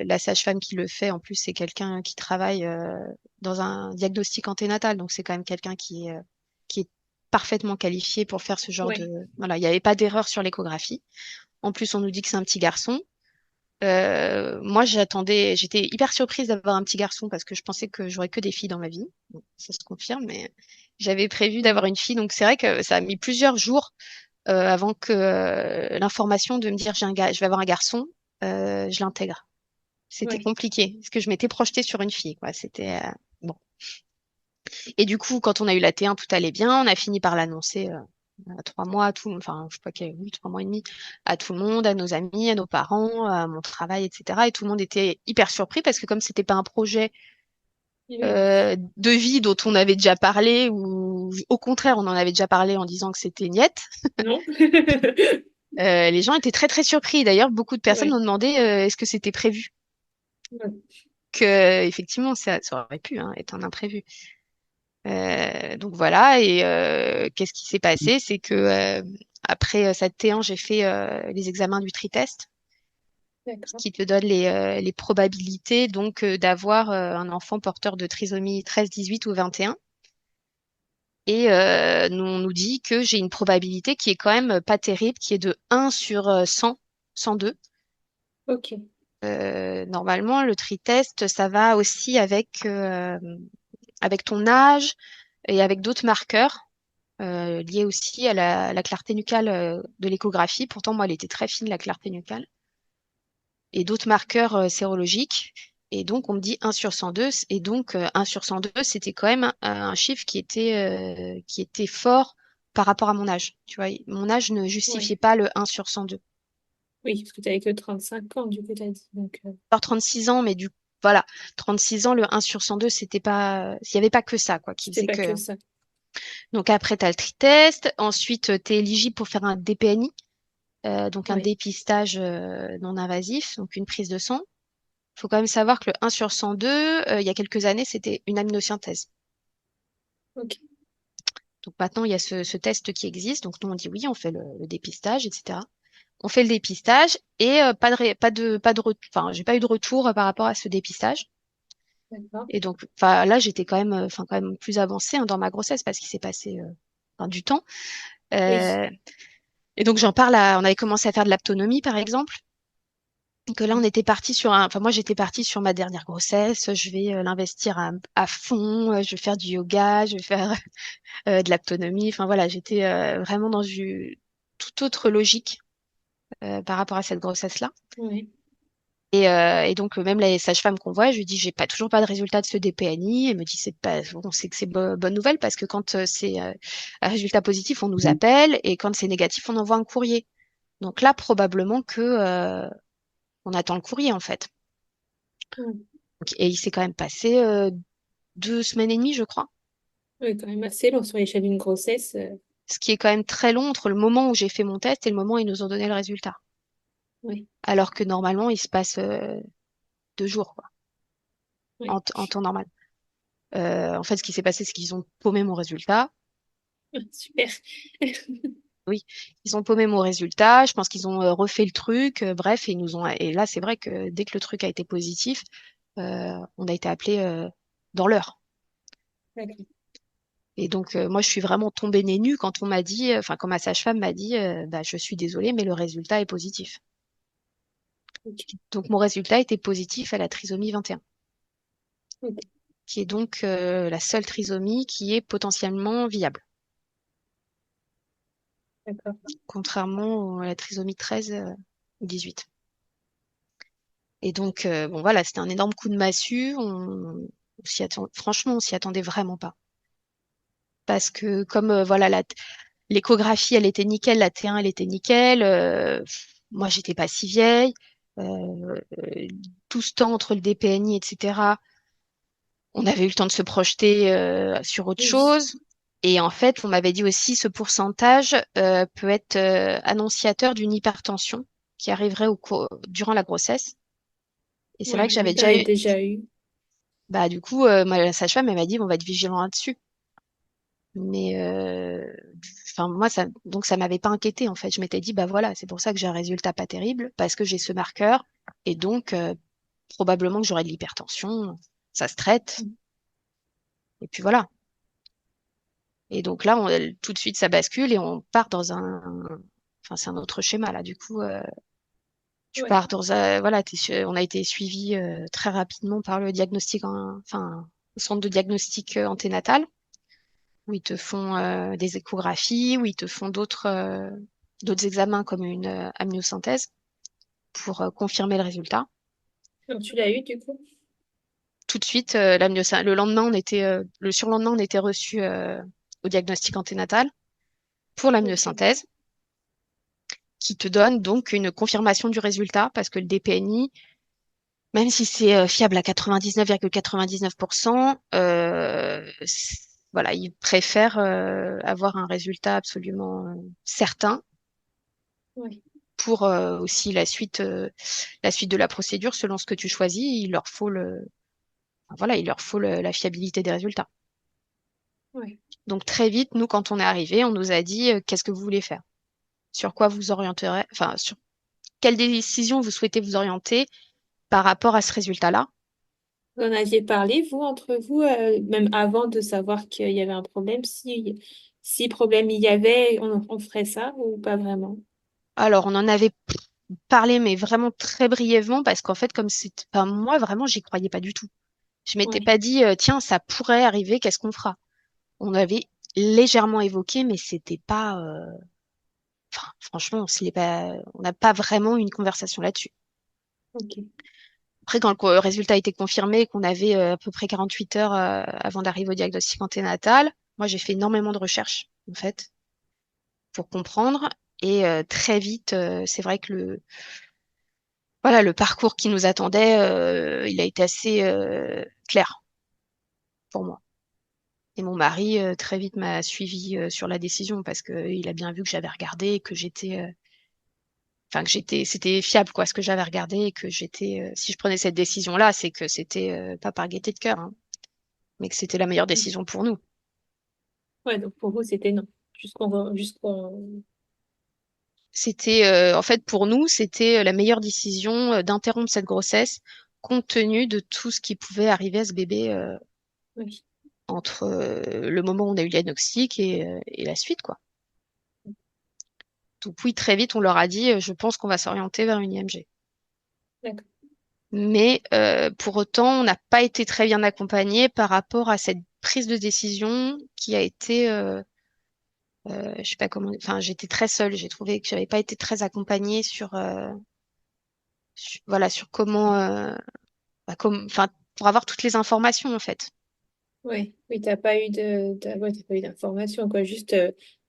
Speaker 3: La sage-femme qui le fait, en plus, c'est quelqu'un qui travaille dans un diagnostic anténatal, donc c'est quand même quelqu'un qui est parfaitement qualifié pour faire ce genre de.
Speaker 2: Ouais,
Speaker 3: Voilà, il n'y avait pas d'erreur sur l'échographie. En plus, on nous dit que c'est un petit garçon. Moi, j'étais hyper surprise d'avoir un petit garçon parce que je pensais que j'aurais que des filles dans ma vie. Bon, ça se confirme, mais j'avais prévu d'avoir une fille, donc c'est vrai que ça a mis plusieurs jours avant que l'information de me dire je vais avoir un garçon, je l'intègre. C'était
Speaker 2: Ouais.
Speaker 3: compliqué parce que je m'étais projetée sur une fille, quoi. C'était bon. Et du coup, quand on a eu la T1, tout allait bien. On a fini par l'annoncer à 3 mois à tout, enfin, je sais pas quel, oui, 3 mois et demi, à tout le monde, à nos amis, à nos parents, à mon travail, etc. Et tout le monde était hyper surpris parce que comme c'était pas un projet
Speaker 2: Oui.
Speaker 3: de vie dont on avait déjà parlé, ou au contraire, on en avait déjà parlé en disant que c'était niette,
Speaker 2: Non?
Speaker 3: les gens étaient très très surpris. D'ailleurs, beaucoup de personnes
Speaker 2: Ouais.
Speaker 3: m'ont demandé est-ce que c'était prévu?
Speaker 2: Ouais.
Speaker 3: Que effectivement, ça aurait pu être un imprévu. Donc voilà, et qu'est-ce qui s'est passé? C'est que après cette T1, j'ai fait les examens du tri-test,
Speaker 2: D'accord.
Speaker 3: qui te donne les probabilités donc d'avoir un enfant porteur de trisomie 13, 18 ou 21. Et on nous dit que j'ai une probabilité qui est quand même pas terrible, qui est de 1 sur 100, 102.
Speaker 2: Ok.
Speaker 3: Normalement, le tri-test, ça va aussi avec ton âge et avec d'autres marqueurs liés aussi à la clarté nucale de l'échographie. Pourtant, moi, elle était très fine, la clarté nucale. Et d'autres marqueurs sérologiques. Et donc, on me dit 1 sur 102. Et donc, 1 sur 102, c'était quand même un chiffre qui était fort par rapport à mon âge. Tu vois, mon âge ne
Speaker 2: Ouais.
Speaker 3: justifiait pas le 1 sur 102.
Speaker 2: Oui, parce que tu n'avais que 35 ans, du coup, tu as dit. Donc,
Speaker 3: Alors, 36 ans, mais voilà, 36 ans, le 1 sur 102, c'était pas, il n'y avait pas que ça, quoi, qui
Speaker 2: c'était
Speaker 3: faisait
Speaker 2: pas
Speaker 3: que.
Speaker 2: que ça.
Speaker 3: Donc, après, tu as le tri-test. Ensuite, tu es éligible pour faire un DPNI, donc un
Speaker 2: Oui.
Speaker 3: dépistage non invasif, donc une prise de sang. Il faut quand même savoir que le 1 sur 102, il y a quelques années, c'était une aminosynthèse.
Speaker 2: Ok.
Speaker 3: Donc maintenant, il y a ce test qui existe. Donc nous, on dit oui, on fait le dépistage, etc. On fait le dépistage et enfin, j'ai pas eu de retour par rapport à ce dépistage.
Speaker 2: D'accord.
Speaker 3: Et donc, enfin, là, j'étais quand même plus avancée dans ma grossesse parce qu'il s'est passé enfin, du temps.
Speaker 2: Oui.
Speaker 3: Euh, et donc, on avait commencé à faire de l'aptonomie, par exemple. Que là, on était parti enfin, moi, j'étais partie sur ma dernière grossesse. Je vais l'investir à fond. Je vais faire du yoga. Je vais faire de l'aptonomie. Enfin, voilà, j'étais vraiment dans une toute autre logique par rapport à cette grossesse-là.
Speaker 2: Oui.
Speaker 3: Et donc, même la sage-femme qu'on voit, je lui dis, j'ai pas toujours pas de résultat de ce DPNI. Elle me dit, c'est pas, on sait que c'est bonne nouvelle parce que quand c'est un résultat positif, on nous appelle et quand c'est négatif, on envoie un courrier. Donc là, probablement que on attend le courrier en fait.
Speaker 2: Oui.
Speaker 3: Et il s'est quand même passé 2 semaines et demie, je crois.
Speaker 2: Oui, quand même assez long sur l'échelle d'une grossesse.
Speaker 3: Ce qui est quand même très long entre le moment où j'ai fait mon test et le moment où ils nous ont donné le résultat.
Speaker 2: Oui.
Speaker 3: Alors que normalement, il se passe 2 jours, quoi,
Speaker 2: Oui.
Speaker 3: en temps normal. En fait, ce qui s'est passé, c'est qu'ils ont paumé mon résultat.
Speaker 2: Super.
Speaker 3: Oui, ils ont paumé mon résultat. Je pense qu'ils ont refait le truc. Bref, et là, c'est vrai que dès que le truc a été positif, on a été appelé dans l'heure.
Speaker 2: D'accord.
Speaker 3: Et donc, moi, je suis vraiment tombée nez nue quand on m'a dit, enfin, quand ma sage-femme m'a dit, bah, je suis désolée, mais le résultat est positif.
Speaker 2: Ok.
Speaker 3: Donc, mon résultat était positif à la trisomie 21,
Speaker 2: Ok.
Speaker 3: qui est donc la seule trisomie qui est potentiellement viable,
Speaker 2: D'accord.
Speaker 3: contrairement à la trisomie 13 ou 18. Et donc, bon, voilà, c'était un énorme coup de massue. Franchement, on s'y attendait vraiment pas. Parce que comme voilà, l'échographie, elle était nickel, la T1, elle était nickel. Moi, j'étais pas si vieille. Tout ce temps entre le DPNI, etc., on avait eu le temps de se projeter sur autre
Speaker 2: Oui.
Speaker 3: chose. Et en fait, on m'avait dit aussi ce pourcentage peut être annonciateur d'une hypertension qui arriverait durant la grossesse. Et c'est vrai
Speaker 2: Ouais,
Speaker 3: que
Speaker 2: donc
Speaker 3: j'avais
Speaker 2: tu en
Speaker 3: déjà
Speaker 2: as
Speaker 3: eu,
Speaker 2: déjà eu.
Speaker 3: bah du coup, la sage-femme elle m'a dit on va être vigilant là-dessus. Mais enfin moi ça m'avait pas inquiété en fait. Je m'étais dit bah voilà c'est pour ça que j'ai un résultat pas terrible parce que j'ai ce marqueur et donc probablement que j'aurai de l'hypertension. Ça se traite et puis voilà. Et donc là tout de suite ça bascule et on part enfin c'est un autre schéma là. Du coup tu
Speaker 2: Ouais.
Speaker 3: pars dans un voilà on a été suivi très rapidement par le diagnostic enfin le centre de diagnostic anténatal où ils te font des échographies, où ils te font d'autres examens comme une amniosynthèse pour confirmer le résultat.
Speaker 2: Donc tu l'as eu du coup?
Speaker 3: Tout de suite, le lendemain, le surlendemain, on était reçu au diagnostic anténatal pour
Speaker 2: Ok.
Speaker 3: l'amniosynthèse, qui te donne donc une confirmation du résultat, parce que le DPNI, même si c'est fiable à 99,99%, voilà, ils préfèrent avoir un résultat absolument certain
Speaker 2: Oui.
Speaker 3: pour aussi la suite de la procédure, selon ce que tu choisis, voilà, il leur faut la fiabilité des résultats.
Speaker 2: Oui.
Speaker 3: Donc très vite, nous, quand on est arrivé, on nous a dit qu'est-ce que vous voulez faire? Sur quoi vous orienterez, enfin, sur quelle décision vous souhaitez vous orienter par rapport à ce résultat-là?
Speaker 2: Vous en aviez parlé, vous, entre vous, même avant de savoir qu'il y avait un problème, si problème il y avait, on ferait ça ou pas vraiment?
Speaker 3: Alors, on en avait parlé, mais vraiment très brièvement, parce qu'en fait, comme c'est, enfin, moi, vraiment, j'y croyais pas du tout. Je m'étais
Speaker 2: Oui.
Speaker 3: pas dit, tiens, ça pourrait arriver, qu'est-ce qu'on fera? On avait légèrement évoqué, mais c'était pas, enfin, franchement, on n'a pas vraiment eu une conversation là-dessus.
Speaker 2: Ok.
Speaker 3: Après, quand le résultat a été confirmé, qu'on avait à peu près 48 heures avant d'arriver au diagnostic anténatal, moi, j'ai fait énormément de recherches, en fait, pour comprendre. Et très vite, c'est vrai que voilà, le parcours qui nous attendait, il a été assez clair pour moi. Et mon mari, très vite, m'a suivi sur la décision parce qu'il a bien vu que j'avais regardé et que c'était fiable, quoi, ce que j'avais regardé et que si je prenais cette décision-là, c'est que c'était pas par gaieté de cœur, hein, mais que c'était la meilleure décision pour nous.
Speaker 2: Ouais, donc pour vous, c'était non. Jusqu'on...
Speaker 3: En fait, pour nous, c'était la meilleure décision d'interrompre cette grossesse compte tenu de tout ce qui pouvait arriver à ce bébé
Speaker 2: Oui.
Speaker 3: entre le moment où on a eu le diagnostic et la suite, quoi. Donc oui, très vite, on leur a dit, je pense qu'on va s'orienter vers une IMG.
Speaker 2: D'accord.
Speaker 3: Mais pour autant, on n'a pas été très bien accompagné par rapport à cette prise de décision qui a été, je sais pas comment, enfin, j'étais très seule. J'ai trouvé que j'avais pas été très accompagnée voilà, sur comment, enfin, pour avoir toutes les informations en fait.
Speaker 2: Oui, oui, ouais, t'as pas eu d'informations, quoi. Juste,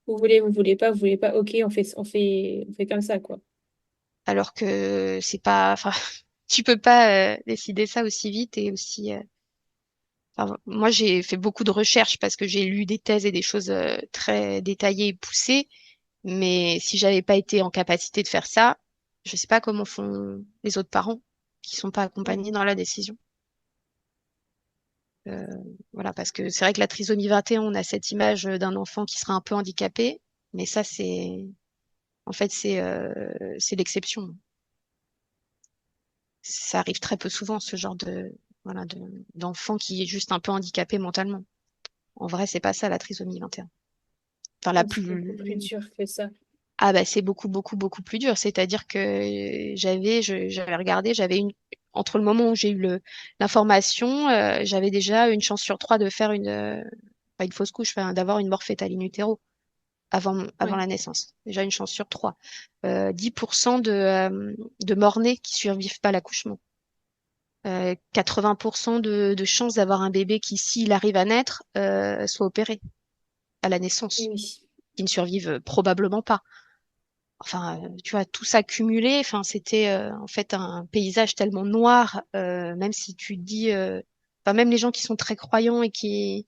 Speaker 2: vous voulez pas, ok, on fait comme ça, quoi.
Speaker 3: Alors que c'est pas, enfin, tu peux pas décider ça aussi vite et aussi. Enfin, moi, j'ai fait beaucoup de recherches parce que j'ai lu des thèses et des choses très détaillées et poussées. Mais si j'avais pas été en capacité de faire ça, je sais pas comment font les autres parents qui sont pas
Speaker 2: Oui,
Speaker 3: accompagnés dans la décision. Euh, voilà, parce que c'est vrai que la trisomie 21, on a cette image d'un enfant qui sera un peu handicapé, mais ça, en fait, c'est l'exception. Ça arrive très peu souvent, ce genre voilà, d'enfant qui est juste un peu handicapé mentalement. En vrai, c'est pas ça la trisomie 21. Enfin, la
Speaker 2: donc c'est beaucoup plus
Speaker 3: plus,
Speaker 2: dur que ça.
Speaker 3: ah bah c'est beaucoup beaucoup beaucoup plus dur. C'est-à-dire que j'avais regardé, entre le moment où j'ai eu l'information, j'avais déjà une chance sur trois de faire pas une fausse couche, enfin, d'avoir une mort fétale in utero avant
Speaker 2: Oui,
Speaker 3: la naissance. Déjà une chance sur trois. 10% de morts-nés qui survivent pas à l'accouchement. 80% de chances d'avoir un bébé qui, s'il arrive à naître, soit opéré à la naissance,
Speaker 2: oui,
Speaker 3: qui ne survivent probablement pas. Enfin, tu vois, tout ça cumulé, enfin, c'était en fait un paysage tellement noir, même si tu te dis, enfin, même les gens qui sont très croyants et qui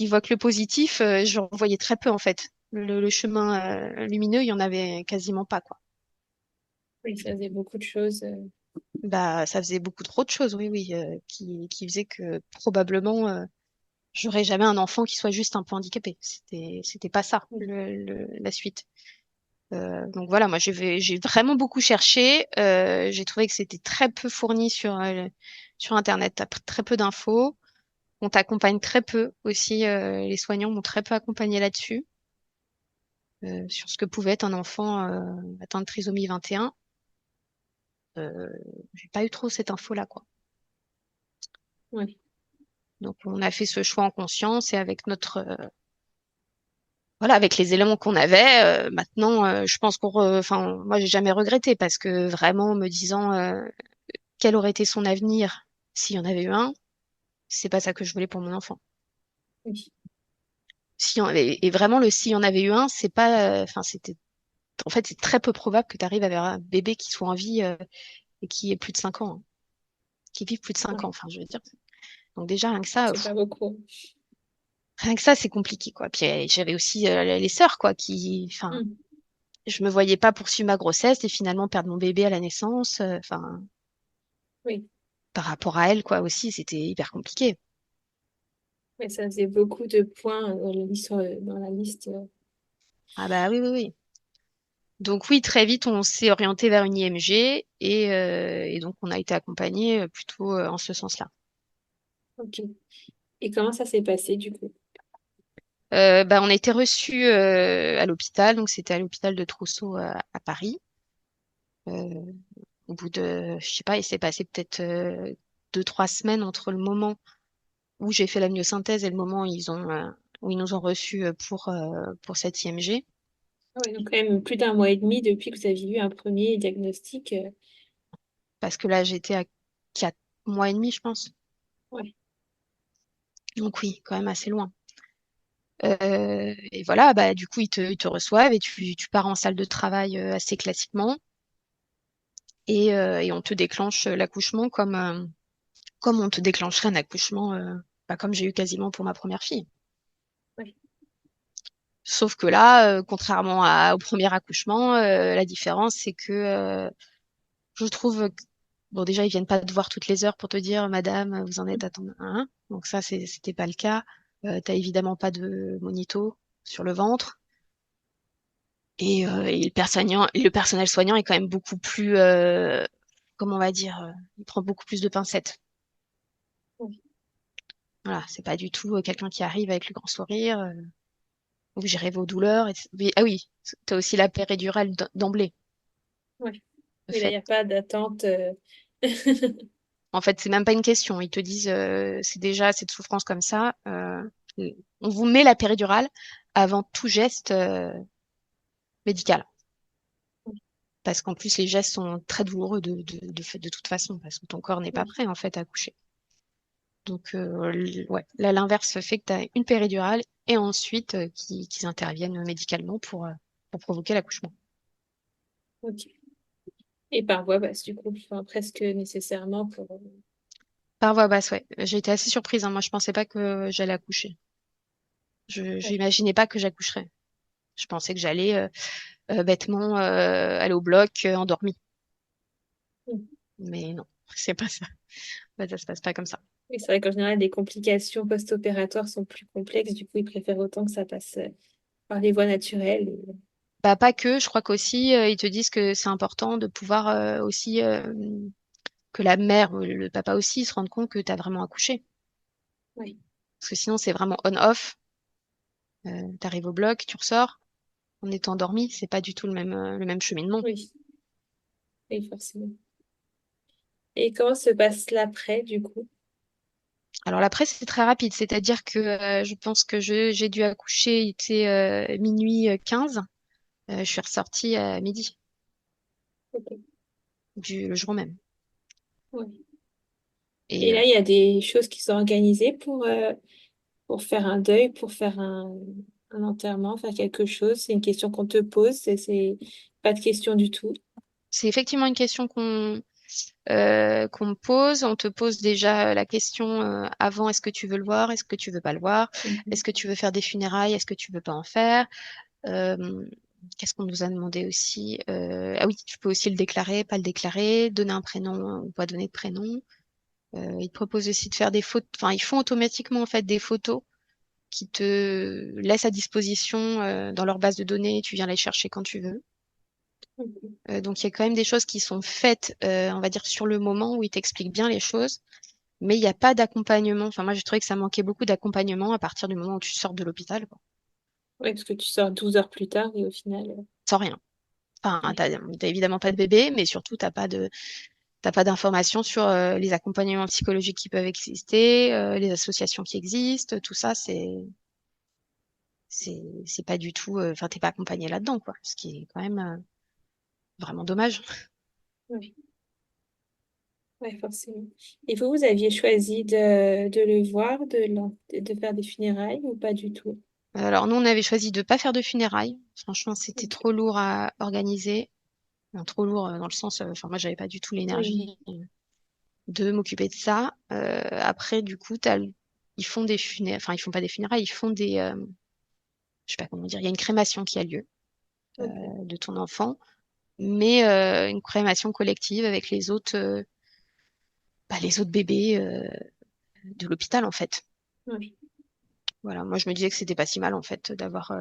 Speaker 3: voient que le positif, j'en voyais très peu en fait. Le chemin lumineux, il y en avait quasiment pas, quoi.
Speaker 2: oui, ça faisait beaucoup de choses.
Speaker 3: Bah, ça faisait beaucoup trop de choses, oui, oui, qui faisaient que probablement j'aurais jamais un enfant qui soit juste un peu handicapé. C'était pas ça,
Speaker 2: Oui,
Speaker 3: la suite. Donc voilà, moi j'ai vraiment beaucoup cherché. J'ai trouvé que c'était très peu fourni sur Internet. T'as très peu d'infos. On t'accompagne très peu aussi. Les soignants m'ont très peu accompagné là-dessus, sur ce que pouvait être un enfant atteint de trisomie 21. Euh, j'ai pas eu trop cette info-là, quoi.
Speaker 2: oui,
Speaker 3: Donc on a fait ce choix en conscience et avec voilà, avec les éléments qu'on avait. Maintenant, je pense enfin, moi j'ai jamais regretté parce que vraiment en me disant quel aurait été son avenir s'il y en avait eu un, c'est pas ça que je voulais pour mon enfant.
Speaker 2: Oui.
Speaker 3: Et vraiment, le s'il y en avait eu un, c'est pas, enfin, en fait, c'est très peu probable que tu arrives à avoir un bébé qui soit en vie et qui ait plus de 5 ans, hein, qui vive plus de 5 ans,
Speaker 2: Ouais.
Speaker 3: enfin, je veux dire. Donc déjà, rien que ça,
Speaker 2: C'est pas beaucoup.
Speaker 3: rien que ça, c'est compliqué, quoi. Puis j'avais aussi les sœurs, quoi, enfin,
Speaker 2: Mm.
Speaker 3: je me voyais pas poursuivre ma grossesse et finalement perdre mon bébé à la naissance. Enfin,
Speaker 2: Oui.
Speaker 3: par rapport à elle, quoi, aussi, c'était hyper compliqué.
Speaker 2: Mais ça faisait beaucoup de points dans la liste.
Speaker 3: Ah bah oui, oui, oui. Donc oui, très vite, on s'est orienté vers une IMG et donc on a été accompagné plutôt en ce sens-là.
Speaker 2: Ok. Et comment ça s'est passé du coup?
Speaker 3: Bah, on a été reçus à l'hôpital, donc c'était à l'hôpital de Trousseau à Paris. Euh, Au bout de, je sais pas, il s'est passé peut-être 2, 3 semaines entre le moment où j'ai fait la myosynthèse et le moment où ils nous ont reçus pour cette IMG.
Speaker 2: Ah ouais, donc quand même plus d'un mois et demi depuis que vous aviez eu un premier diagnostic.
Speaker 3: Parce que là, j'étais à 4 mois et demi, je pense.
Speaker 2: Ouais.
Speaker 3: Donc oui, quand même assez loin. Et voilà, bah, du coup, ils te reçoivent et tu pars en salle de travail assez classiquement et on te déclenche l'accouchement comme on te déclencherait un accouchement, bah, comme j'ai eu quasiment pour ma première fille.
Speaker 2: Ouais.
Speaker 3: Sauf que là, contrairement au premier accouchement, la différence, c'est que je trouve que, bon, déjà, ils viennent pas te voir toutes les heures pour te dire, Madame, vous en êtes à ton... Hein. Donc ça, c'était pas le cas. T'as évidemment pas de monito sur le ventre. Et le personnel soignant est quand même beaucoup plus, comment on va dire, il prend beaucoup plus de pincettes.
Speaker 2: Ouais.
Speaker 3: Voilà, c'est pas du tout quelqu'un qui arrive avec le grand sourire. Vous gérez vos douleurs. Ah oui, t'as aussi la péridurale d'emblée,
Speaker 2: Ouais.
Speaker 3: de
Speaker 2: Et là, il n'y
Speaker 3: fait.
Speaker 2: a pas d'attente.
Speaker 3: En fait, c'est même pas une question. Ils te disent, c'est déjà cette souffrance comme ça. On vous met la péridurale avant tout geste médical. Parce qu'en plus, les gestes sont très douloureux de toute façon, parce que ton corps n'est pas
Speaker 2: Oui.
Speaker 3: prêt, en fait, à accoucher. Donc, ouais, là, l'inverse fait que tu as une péridurale et ensuite qu'ils interviennent médicalement pour provoquer l'accouchement.
Speaker 2: Ok. Et par voie basse, du coup, enfin, presque nécessairement pour.
Speaker 3: Par voie basse, ouais. J'ai été assez surprise, hein. Moi, je pensais pas que j'allais accoucher. Je
Speaker 2: Ouais.
Speaker 3: n'imaginais pas que j'accoucherais. Je pensais que j'allais bêtement aller au bloc endormie.
Speaker 2: Mm.
Speaker 3: Mais non, c'est pas ça. Bah, ça se passe pas comme ça.
Speaker 2: Oui, c'est vrai qu'en général, les complications post-opératoires sont plus complexes. Du coup, ils préfèrent autant que ça passe par les voies naturelles.
Speaker 3: Bah, pas que, je crois qu'aussi, ils te disent que c'est important de pouvoir aussi, que la mère ou le papa aussi se rendent compte que tu as vraiment accouché.
Speaker 2: Oui.
Speaker 3: Parce que sinon, c'est vraiment on-off. Tu arrives au bloc, tu ressors, en étant endormi, c'est pas du tout le même cheminement.
Speaker 2: Oui. Oui, forcément. Et comment se passe l'après, du coup?
Speaker 3: Alors l'après, c'est très rapide, c'est-à-dire que je pense que j'ai dû accoucher, il était minuit 15, je suis ressortie à midi,
Speaker 2: Ok.
Speaker 3: le jour même.
Speaker 2: Ouais.
Speaker 3: Et
Speaker 2: Et là, il y a des choses qui sont organisées pour faire un deuil, pour faire un enterrement, faire quelque chose. C'est une question qu'on te pose, c'est pas de question du tout.
Speaker 3: c'est effectivement une question qu'on me pose. On te pose déjà la question avant, est-ce que tu veux le voir, est-ce que tu veux pas le voir,
Speaker 2: Mhm.
Speaker 3: est-ce que tu veux faire des funérailles, est-ce que tu veux pas en faire. Euh, Qu'est-ce qu'on nous a demandé aussi? Ah oui, tu peux aussi le déclarer, pas le déclarer, donner un prénom ou pas donner de prénom. Ils te proposent aussi de faire des photos, enfin ils font automatiquement en fait des photos qui te laissent à disposition dans leur base de données, tu viens les chercher quand tu veux.
Speaker 2: Mhm.
Speaker 3: Donc il y a quand même des choses qui sont faites, on va dire sur le moment où ils t'expliquent bien les choses, mais il n'y a pas d'accompagnement. Enfin moi j'ai trouvé que ça manquait beaucoup d'accompagnement à partir du moment où tu sors de l'hôpital, quoi,
Speaker 2: Oui, parce que tu sors 12 heures plus tard et au final,
Speaker 3: sans rien. Enfin,
Speaker 2: ouais.
Speaker 3: t'as évidemment pas de bébé, mais surtout t'as pas d'informations sur les accompagnements psychologiques qui peuvent exister, les associations qui existent, tout ça, c'est pas du tout, enfin, t'es pas accompagné là-dedans, quoi, ce qui est quand même vraiment dommage.
Speaker 2: Ouais. Ouais, forcément. Et vous, vous aviez choisi de le voir, de faire des funérailles ou pas du tout?
Speaker 3: Alors nous, on avait choisi de pas faire de funérailles. Franchement, c'était
Speaker 2: Ok.
Speaker 3: trop lourd à organiser. Enfin, trop lourd dans le sens, enfin moi, j'avais pas du tout
Speaker 2: Oui.
Speaker 3: l'énergie de m'occuper de ça. Après, du coup, ils font des funérailles, enfin ils font pas des funérailles, ils font je sais pas comment dire, il y a une crémation qui a lieu
Speaker 2: Ok.
Speaker 3: de ton enfant, mais une crémation collective avec les autres bébés de l'hôpital en fait.
Speaker 2: Oui.
Speaker 3: Voilà, moi je me disais que c'était pas si mal en fait d'avoir,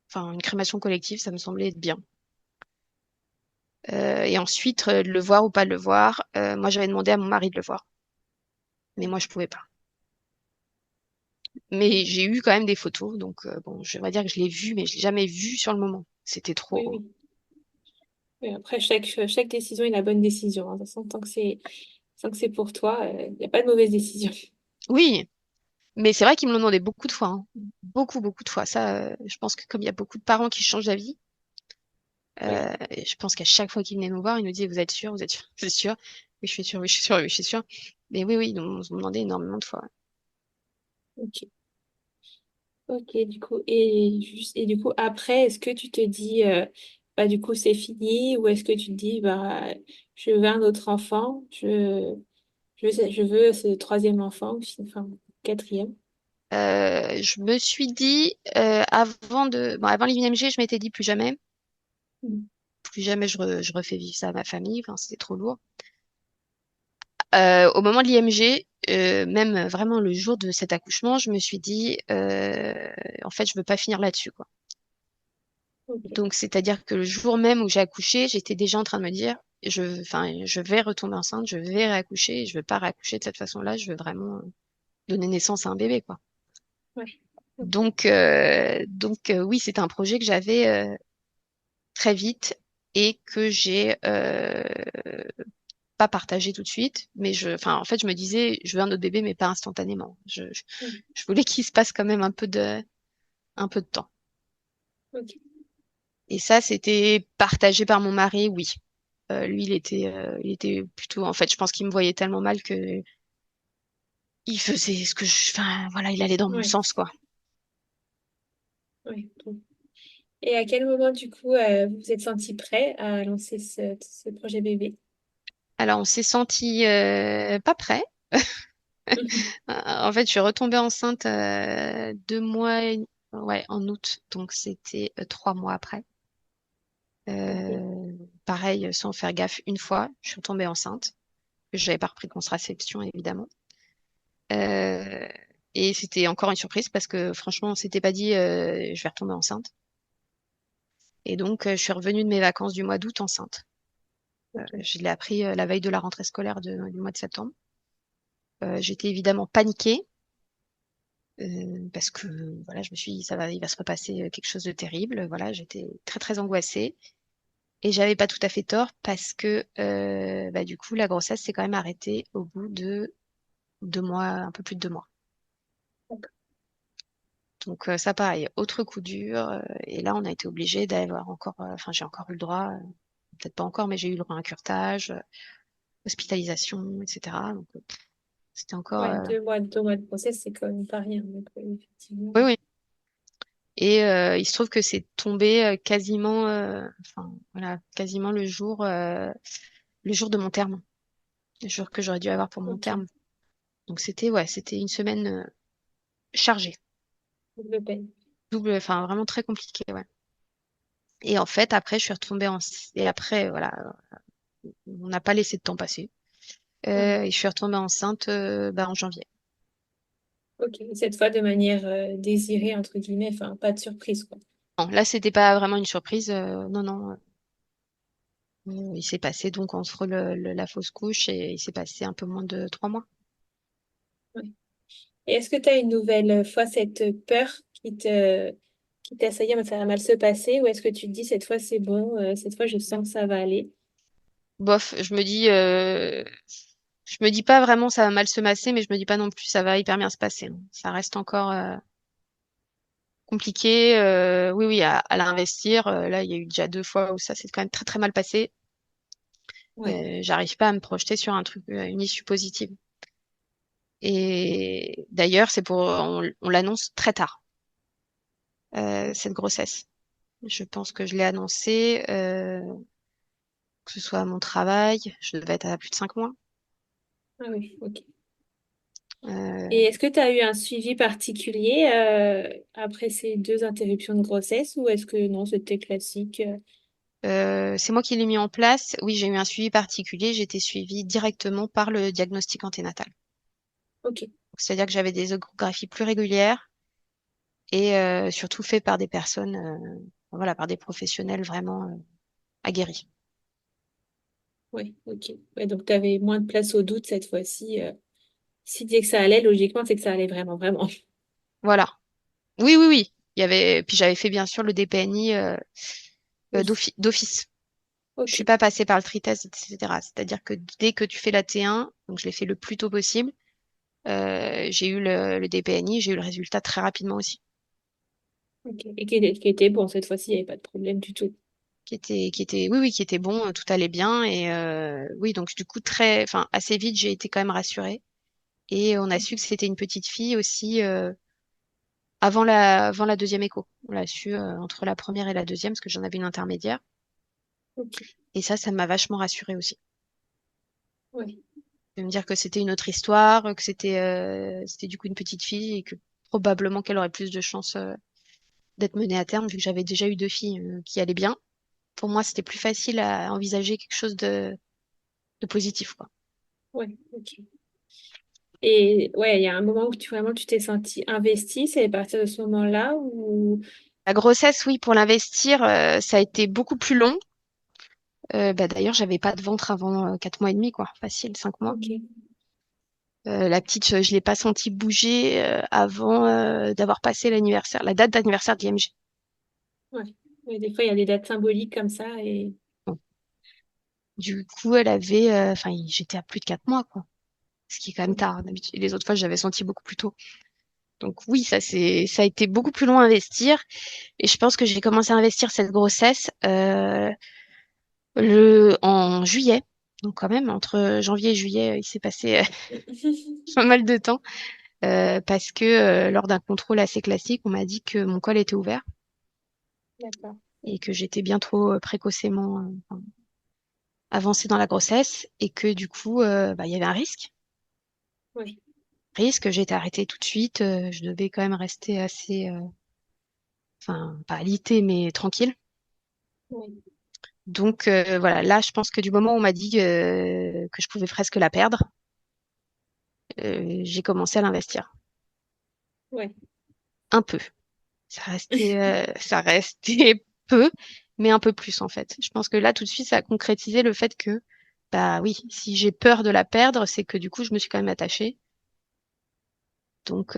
Speaker 3: enfin une crémation collective, ça me semblait être bien. Et ensuite, le voir ou pas le voir, moi j'avais demandé à mon mari de le voir, mais moi je pouvais pas. Mais j'ai eu quand même des photos, donc bon, je vais dire que je l'ai vu, mais je l'ai jamais vu sur le moment. C'était
Speaker 2: Oui,
Speaker 3: trop.
Speaker 2: oui. Oui, après, chaque décision est la bonne décision, hein. De toute façon, tant que c'est pour toi, il n'y a pas de mauvaise décision.
Speaker 3: Oui, mais c'est vrai qu'ils me l'ont demandé beaucoup de fois, hein. Beaucoup, beaucoup de fois. Ça, je pense que comme il y a beaucoup de parents qui changent d'avis,
Speaker 2: Oui.
Speaker 3: je pense qu'à chaque fois qu'ils venaient nous voir, ils nous disaient, vous êtes sûr, vous êtes sûr, vous êtes sûr? Oui, je suis sûre, oui, je suis sûre, oui, je suis sûre. Mais oui, oui, ils nous ont demandé énormément de fois.
Speaker 2: Ok. Ok, du coup, et du coup, après, est-ce que tu te dis, bah, du coup, c'est fini, ou est-ce que tu te dis, bah, je veux un autre enfant, je veux ce troisième enfant, enfin, quatrième.
Speaker 3: Je me suis dit, avant l'IMG, je m'étais dit
Speaker 2: Mm.
Speaker 3: plus jamais je refais vivre ça à ma famille, enfin, c'était trop lourd. Au moment de l'IMG, même vraiment le jour de cet accouchement, je me suis dit, en fait, je veux pas finir là-dessus, quoi.
Speaker 2: Ok.
Speaker 3: Donc, c'est-à-dire que le jour même où j'ai accouché, j'étais déjà en train de me dire, enfin, je vais retomber enceinte, je vais réaccoucher, et je veux pas réaccoucher de cette façon-là, je veux vraiment donner naissance à un bébé, quoi.
Speaker 2: Ouais. Ok.
Speaker 3: Donc, oui, c'était un projet que j'avais très vite et que j'ai pas partagé tout de suite, mais enfin, en fait, je me disais, je veux un autre bébé, mais pas instantanément.
Speaker 2: Mm.
Speaker 3: Je voulais qu'il se passe quand même un peu de temps.
Speaker 2: Ok.
Speaker 3: Et ça, c'était partagé par mon mari, oui. Lui, il était plutôt, en fait, je pense qu'il me voyait tellement mal que il faisait enfin, voilà, il allait dans mon
Speaker 2: Ouais.
Speaker 3: sens, quoi.
Speaker 2: Ouais. Bon. Et à quel moment, du coup, vous vous êtes senti prêt à lancer ce projet bébé?
Speaker 3: Alors, on s'est senti pas prêt. En fait, je suis retombée enceinte 2 mois, ouais, en août, donc c'était 3 mois après.
Speaker 2: Ok.
Speaker 3: Pareil, sans faire gaffe, une fois, je suis tombée enceinte. Je n'avais pas repris de contraception, évidemment. Euh, et c'était encore une surprise parce que franchement, on s'était pas dit je vais retomber enceinte. Et donc, je suis revenue de mes vacances du mois d'août enceinte.
Speaker 2: Ok.
Speaker 3: Je l'ai appris la veille de la rentrée scolaire du mois de septembre. J'étais évidemment paniquée parce que voilà, je me suis dit il va se repasser quelque chose de terrible. Voilà, j'étais très très angoissée. Et j'avais pas tout à fait tort parce que du coup, la grossesse s'est quand même arrêtée au bout de 2 mois, un peu plus de 2 mois.
Speaker 2: D'accord.
Speaker 3: Donc ça, pareil, autre coup dur. Et là, on a été obligé d'avoir encore, enfin, j'ai encore eu le droit, peut-être pas encore, mais j'ai eu le droit à un curetage, hospitalisation, etc. Donc c'était encore,
Speaker 2: Ouais, 2 mois de grossesse, c'est quand même pas rien. Donc, effectivement.
Speaker 3: oui, oui. Et il se trouve que c'est tombé quasiment, enfin, voilà, quasiment le jour de mon terme, le jour que j'aurais dû avoir pour mon
Speaker 2: Ok.
Speaker 3: terme. Donc ouais, c'était une semaine chargée,
Speaker 2: Double peine.
Speaker 3: double, enfin vraiment très compliquée, ouais. Et en fait, après, je suis retombée et après, voilà, on n'a pas laissé de temps passer.
Speaker 2: Ouais.
Speaker 3: Et je suis retombée enceinte en janvier.
Speaker 2: Ok. Cette fois de manière désirée, entre guillemets, enfin, pas de surprise, quoi.
Speaker 3: Non, là, c'était pas vraiment une surprise. Non, non. Il s'est passé donc entre la fausse couche et il s'est passé un peu moins de 3 mois.
Speaker 2: Ouais. Et est-ce que tu as une nouvelle fois cette peur qui t'assaillait, mais ça va mal se passer, ou est-ce que tu te dis cette fois c'est bon, cette fois je sens que ça va aller?
Speaker 3: Bof, je me dis pas vraiment ça va mal se masser, mais je me dis pas non plus ça va hyper bien se passer, hein. Ça reste encore compliqué. Oui, oui, à l'investir. Là, il y a eu déjà 2 fois où ça s'est quand même très très mal passé.
Speaker 2: Ouais.
Speaker 3: J'arrive pas à me projeter sur un truc, une issue positive. Et d'ailleurs, on l'annonce très tard, cette grossesse. Je pense que je l'ai annoncé, que ce soit à mon travail, je devais être à plus de 5 mois.
Speaker 2: Ah oui, ok. Et
Speaker 3: Euh,
Speaker 2: est-ce que tu as eu un suivi particulier après ces 2 interruptions de grossesse ou est-ce que non, c'était classique?
Speaker 3: c'est moi qui l'ai mis en place. Oui, j'ai eu un suivi particulier. J'ai été suivie directement par le diagnostic anténatal.
Speaker 2: Ok,
Speaker 3: C'est-à-dire que j'avais des échographies plus régulières et surtout fait par des personnes, voilà, par des professionnels vraiment aguerris.
Speaker 2: oui, ok. Ouais, donc tu avais moins de place au doute cette fois-ci. Si tu disais que ça allait, logiquement, c'est que ça allait vraiment, vraiment.
Speaker 3: Voilà. Oui, oui, oui. Puis j'avais fait bien sûr le DPNI
Speaker 2: Oui,
Speaker 3: d'office. Je
Speaker 2: ok,
Speaker 3: suis pas passée par le tritest, etc. C'est-à-dire que dès que tu fais la T1, donc je l'ai fait le plus tôt possible, j'ai eu le DPNI, j'ai eu le résultat très rapidement aussi,
Speaker 2: ok. Et qui était bon cette fois-ci, il n'y avait pas de problème du tout.
Speaker 3: oui, oui, qui était bon, tout allait bien et oui, donc du coup enfin assez vite, j'ai été quand même rassurée et on a su que c'était une petite fille aussi avant la deuxième écho. On l'a su entre la première et la deuxième parce que j'en avais une intermédiaire
Speaker 2: Ok,
Speaker 3: et ça m'a vachement rassurée aussi.
Speaker 2: ouais,
Speaker 3: De me dire que c'était une autre histoire, que c'était du coup une petite fille et que probablement qu'elle aurait plus de chances d'être menée à terme vu que j'avais déjà eu 2 filles qui allaient bien. Pour moi, c'était plus facile à envisager quelque chose de positif, quoi.
Speaker 2: ouais, ok. Et ouais, il y a un moment où vraiment tu t'es sentie investie, c'est à partir de ce moment-là où...
Speaker 3: La grossesse, oui, pour l'investir, ça a été beaucoup plus long. Bah, d'ailleurs, j'avais pas de ventre avant 4 mois et demi, quoi. Facile, 5 mois.
Speaker 2: Ok,
Speaker 3: La petite, je l'ai pas sentie bouger avant d'avoir passé l'anniversaire, la date d'anniversaire d'IMG.
Speaker 2: ouais. Ouais, des fois, il y a des dates symboliques comme ça et...
Speaker 3: Bon. Du coup, elle avait, enfin, j'étais à plus de 4 mois, quoi. Ce qui est quand même tard. D'habitude, les autres fois, j'avais senti beaucoup plus tôt. Donc oui, ça a été beaucoup plus long à investir. Et je pense que j'ai commencé à investir cette grossesse en juillet. Donc quand même, entre janvier et juillet, il s'est passé pas mal de temps. Parce que lors d'un contrôle assez classique, on m'a dit que mon col était ouvert
Speaker 2: D'accord.
Speaker 3: et que j'étais bien trop précocement enfin, avancée dans la grossesse et que du coup, bah, il y avait un risque.
Speaker 2: Oui,
Speaker 3: Risque, j'ai été arrêtée tout de suite. Je devais quand même rester assez, enfin, pas alitée, mais tranquille.
Speaker 2: oui,
Speaker 3: Donc voilà, là, je pense que du moment où on m'a dit que je pouvais presque la perdre, j'ai commencé à l'investir
Speaker 2: ouais.
Speaker 3: un peu. Ça restait peu, mais un peu plus en fait. Je pense que là, tout de suite, ça a concrétisé le fait que, bah oui, si j'ai peur de la perdre, c'est que du coup, je me suis quand même attachée. Donc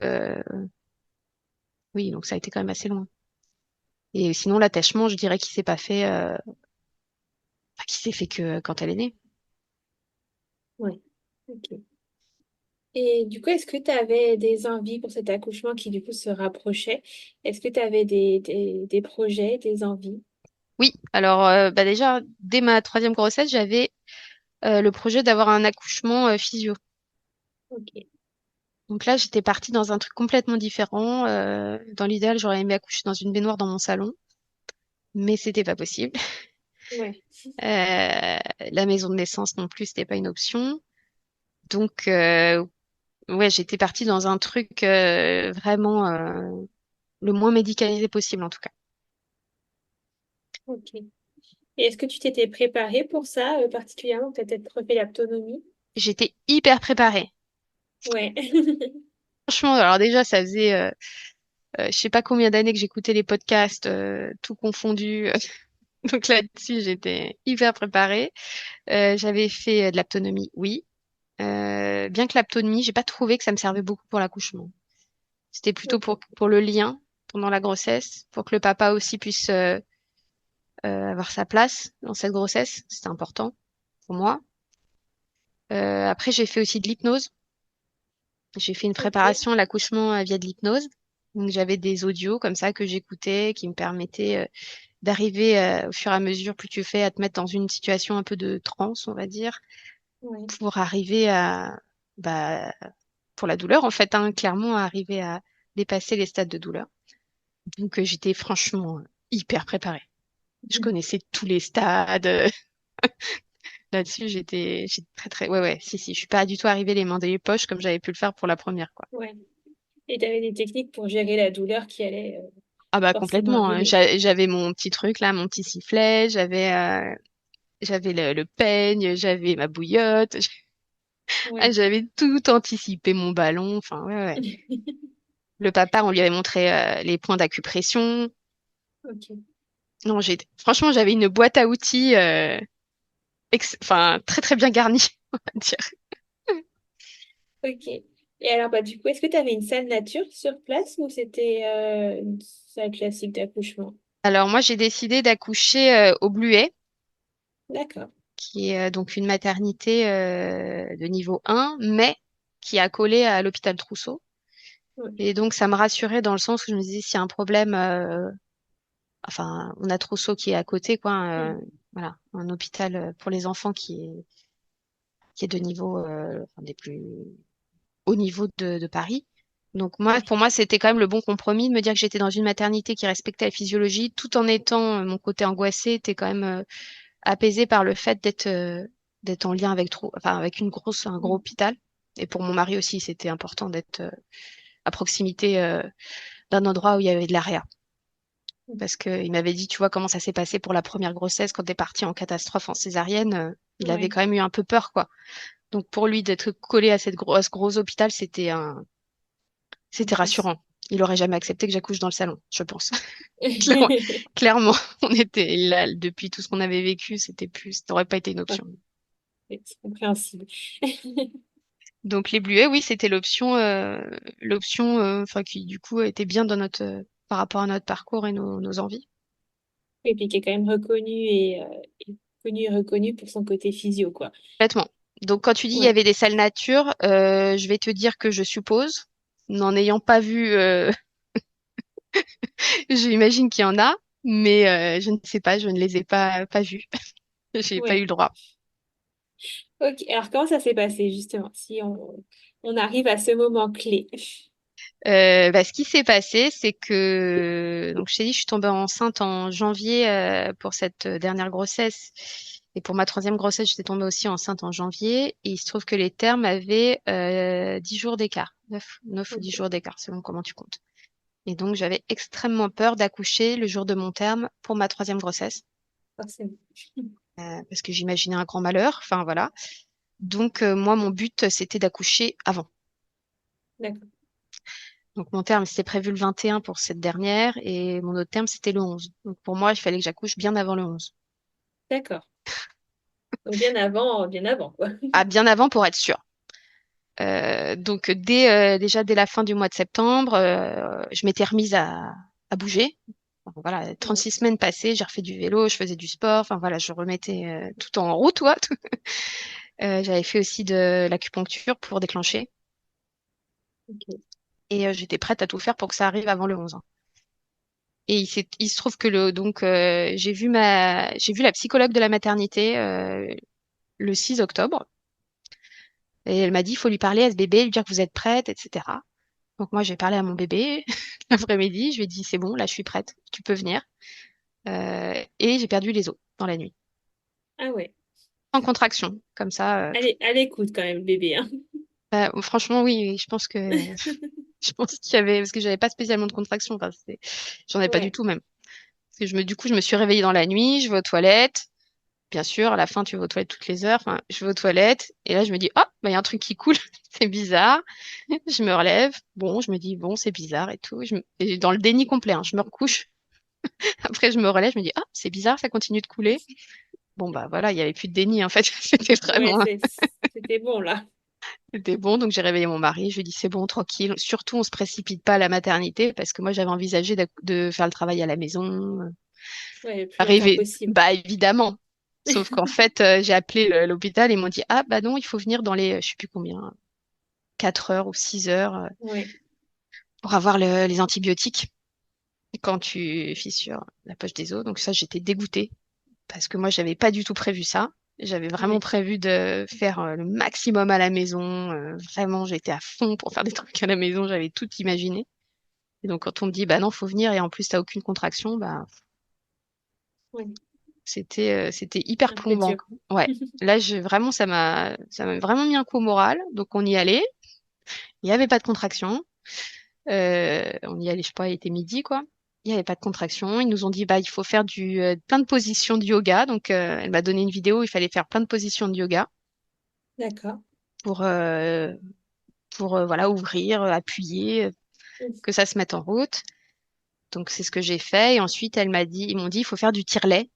Speaker 3: oui, donc ça a été quand même assez loin. Et sinon, l'attachement, je dirais qu'il s'est pas fait, enfin, qu'il s'est fait que quand elle est née.
Speaker 2: Ouais. Ok. Et du coup, est-ce que tu avais des envies pour cet accouchement qui du coup se rapprochait? Est-ce que tu avais des projets, des envies?
Speaker 3: Oui, alors bah déjà, dès ma troisième grossesse, j'avais le projet d'avoir un accouchement physio.
Speaker 2: Ok.
Speaker 3: Donc là, j'étais partie dans un truc complètement différent. Dans l'idéal, j'aurais aimé accoucher dans une baignoire dans mon salon, mais c'était pas possible.
Speaker 2: Ouais.
Speaker 3: La maison de naissance non plus, c'était pas une option. Donc, ouais, j'étais partie dans un truc vraiment le moins médicalisé possible en tout cas.
Speaker 2: Ok. Et est-ce que tu t'étais préparée pour ça, particulièrement, peut-être refait l'autonomie?
Speaker 3: J'étais hyper préparée.
Speaker 2: Ouais.
Speaker 3: Franchement, alors déjà, ça faisait je sais pas combien d'années que j'écoutais les podcasts, tout confondu. Donc là-dessus, j'étais hyper préparée. J'avais fait de l'aptonomie, oui. Bien que l'aptonomie, j'ai pas trouvé que ça me servait beaucoup pour l'accouchement. C'était plutôt
Speaker 2: Ok.
Speaker 3: pour le lien pendant la grossesse, pour que le papa aussi puisse avoir sa place dans cette grossesse. C'était important pour moi. Après, j'ai fait aussi de l'hypnose. J'ai fait une
Speaker 2: Ok.
Speaker 3: préparation à l'accouchement via de l'hypnose. Donc, j'avais des audios comme ça que j'écoutais qui me permettaient d'arriver au fur et à mesure, plus tu fais, à te mettre dans une situation un peu de transe, on va dire,
Speaker 2: Ouais.
Speaker 3: pour arriver bah, pour la douleur, en fait, hein, clairement, arriver à dépasser les stades de douleur. Donc, j'étais franchement hyper préparée. Je connaissais tous les stades. Là-dessus, j'étais très, très, ouais, ouais, si, si, je suis pas du tout arrivée les mains dans les poches comme j'avais pu le faire pour la première, quoi.
Speaker 2: Ouais. Et tu avais des techniques pour gérer la douleur qui allait
Speaker 3: Ah bah
Speaker 2: forcément
Speaker 3: complètement, hein.
Speaker 2: arriver.
Speaker 3: J'avais mon petit truc là, mon petit sifflet, j'avais le peigne, j'avais ma bouillotte,
Speaker 2: Ouais.
Speaker 3: j'avais tout anticipé, mon ballon, enfin ouais, ouais. Le papa, on lui avait montré les points d'acupression.
Speaker 2: Ok.
Speaker 3: Non, franchement, j'avais une boîte à outils, enfin très très bien garnie, on va dire.
Speaker 2: Ok. Et alors, bah, du coup, est-ce que tu avais une salle nature sur place ou c'était une salle classique d'accouchement?
Speaker 3: Alors moi, j'ai décidé d'accoucher au Bluet,
Speaker 2: D'accord.
Speaker 3: qui est donc une maternité de niveau 1, mais qui est accolée à l'hôpital Trousseau.
Speaker 2: Ouais.
Speaker 3: Et donc, ça me rassurait dans le sens où je me disais, s'il y a un problème, enfin, on a Trousseau qui est à côté, quoi,
Speaker 2: Mm.
Speaker 3: voilà, un hôpital pour les enfants qui est de niveau, enfin, des plus hauts niveaux de Paris. Donc, moi,
Speaker 2: Ouais.
Speaker 3: pour moi, c'était quand même le bon compromis de me dire que j'étais dans une maternité qui respectait la physiologie, tout en étant, mon côté angoissé était quand même apaisé par le fait d'être en lien avec enfin, avec un gros
Speaker 2: Mm.
Speaker 3: hôpital. Et pour mon mari aussi, c'était important d'être à proximité d'un endroit où il y avait de l'aréa.
Speaker 2: Mm.
Speaker 3: Parce qu'il m'avait dit, tu vois, comment ça s'est passé pour la première grossesse quand t'es parti en catastrophe en césarienne. Il avait
Speaker 2: Ouais.
Speaker 3: quand même eu un peu peur, quoi. Donc pour lui, d'être collé à à ce gros hôpital, c'était
Speaker 2: Plus.
Speaker 3: rassurant. Il aurait jamais accepté que j'accouche dans le salon, je pense. Clairement, clairement, on était là depuis tout ce qu'on avait vécu, ça n'aurait pas été une
Speaker 2: Ouais,
Speaker 3: option.
Speaker 2: c'est compréhensible.
Speaker 3: Donc les bluets, oui, c'était l'option, enfin qui du coup était bien dans par rapport à notre parcours et nos envies.
Speaker 2: Et puis qui est quand même et connu et reconnu pour son côté physio, quoi.
Speaker 3: Complètement. Donc, quand tu dis il y
Speaker 2: Ouais.
Speaker 3: avait des salles nature, je vais te dire que je suppose, n'en ayant pas vu, j'imagine qu'il y en a, mais je ne sais pas, je ne les ai pas vues. J'ai pas eu
Speaker 2: Ouais.
Speaker 3: le droit.
Speaker 2: Ok. Alors, comment ça s'est passé, justement, si on arrive à ce moment clé?
Speaker 3: Bah, ce qui s'est passé, c'est que, donc je t'ai dit, je suis tombée enceinte en janvier pour cette dernière grossesse. Et pour ma troisième grossesse, j'étais tombée aussi enceinte en janvier. Et il se trouve que les termes avaient 10 jours d'écart, 9 ou 10
Speaker 2: Ok.
Speaker 3: jours d'écart, selon comment tu comptes. Et donc, j'avais extrêmement peur d'accoucher le jour de mon terme pour ma troisième grossesse,
Speaker 2: Forcément.
Speaker 3: parce que j'imaginais un grand malheur. Enfin, voilà. Donc, moi, mon but, c'était d'accoucher avant.
Speaker 2: D'accord.
Speaker 3: Donc, mon terme, c'était prévu le 21 pour cette dernière, et mon autre terme, c'était le 11. Donc, pour moi, il fallait que j'accouche bien avant le 11.
Speaker 2: D'accord. Donc, bien avant, quoi.
Speaker 3: Ah, bien avant pour être sûre. Donc, déjà dès la fin du mois de septembre, je m'étais remise à bouger. Enfin, voilà,
Speaker 2: Ouais.
Speaker 3: 36 semaines passées, j'ai refait du vélo, je faisais du sport. Enfin, voilà, je remettais tout en route, toi. J'avais fait aussi de l'acupuncture pour déclencher.
Speaker 2: Ok.
Speaker 3: Et j'étais prête à tout faire pour que ça arrive avant le 11 ans. Et il se trouve que donc j'ai vu la psychologue de la maternité le 6 octobre. Et elle m'a dit, il faut lui parler à ce bébé, lui dire que vous êtes prête, etc. Donc moi, j'ai parlé à mon bébé l'après-midi. Je lui ai dit, c'est bon, là, je suis prête, tu peux venir. Et j'ai perdu les os dans la nuit.
Speaker 2: Ah ouais.
Speaker 3: En contraction, comme ça.
Speaker 2: Allez, à l'écoute quand même, bébé, hein.
Speaker 3: Franchement, oui, oui, je pense que je pense qu'il y avait, parce que j'avais pas spécialement de contraction. Enfin, j'en avais pas du
Speaker 2: Ouais.
Speaker 3: tout même. Parce que du coup, je me suis réveillée dans la nuit, je vais aux toilettes. Bien sûr, à la fin, tu vas aux toilettes toutes les heures. Enfin, je vais aux toilettes et là, je me dis, oh, bah, il y a un truc qui coule, c'est bizarre. Je me relève. Bon, je me dis, bon, c'est bizarre et tout. Et dans le déni complet, hein, je me recouche. Après, je me relève, je me dis, ah, c'est bizarre, ça continue de couler. Bon, bah voilà, il y avait plus de déni, en fait.
Speaker 2: Ouais, c'était bon, là.
Speaker 3: C'était bon. Donc, j'ai réveillé mon mari. Je lui ai dit, c'est bon, tranquille. Surtout, on se précipite pas à la maternité parce que moi, j'avais envisagé de faire le travail à la maison.
Speaker 2: Ouais, le plus longtemps
Speaker 3: Arriver,
Speaker 2: possible.
Speaker 3: bah évidemment. Sauf qu'en fait, j'ai appelé l'hôpital et ils m'ont dit, ah, bah non, il faut venir dans je sais plus combien, 4 heures ou 6 heures
Speaker 2: Ouais.
Speaker 3: pour avoir les antibiotiques. quand tu fissures la poche des os. Donc ça, j'étais dégoûtée parce que moi, j'avais pas du tout prévu ça. J'avais vraiment
Speaker 2: Ouais.
Speaker 3: prévu de faire le maximum à la maison. Vraiment, j'étais à fond pour faire des trucs à la maison. J'avais tout imaginé. Et donc, quand on me dit, bah non, faut venir et en plus, t'as aucune contraction, bah,
Speaker 2: Ouais.
Speaker 3: c'était hyper
Speaker 2: Un peu
Speaker 3: plombant,
Speaker 2: dur.
Speaker 3: quoi. Ouais. Là, vraiment, ça m'a vraiment mis un coup au moral. Donc, on y allait. Il n'y avait pas de contraction. On y allait, je sais pas, il était midi, quoi. Il n'y avait pas de contraction. Ils nous ont dit, bah, il faut faire plein de positions de yoga. Donc, elle m'a donné une vidéo, il fallait faire plein de positions de yoga
Speaker 2: D'accord.
Speaker 3: pour, euh, pour voilà, ouvrir, appuyer,
Speaker 2: Mm.
Speaker 3: que ça se mette en route. Donc, c'est ce que j'ai fait. Et ensuite, ils m'ont dit, il faut faire du tire-lait.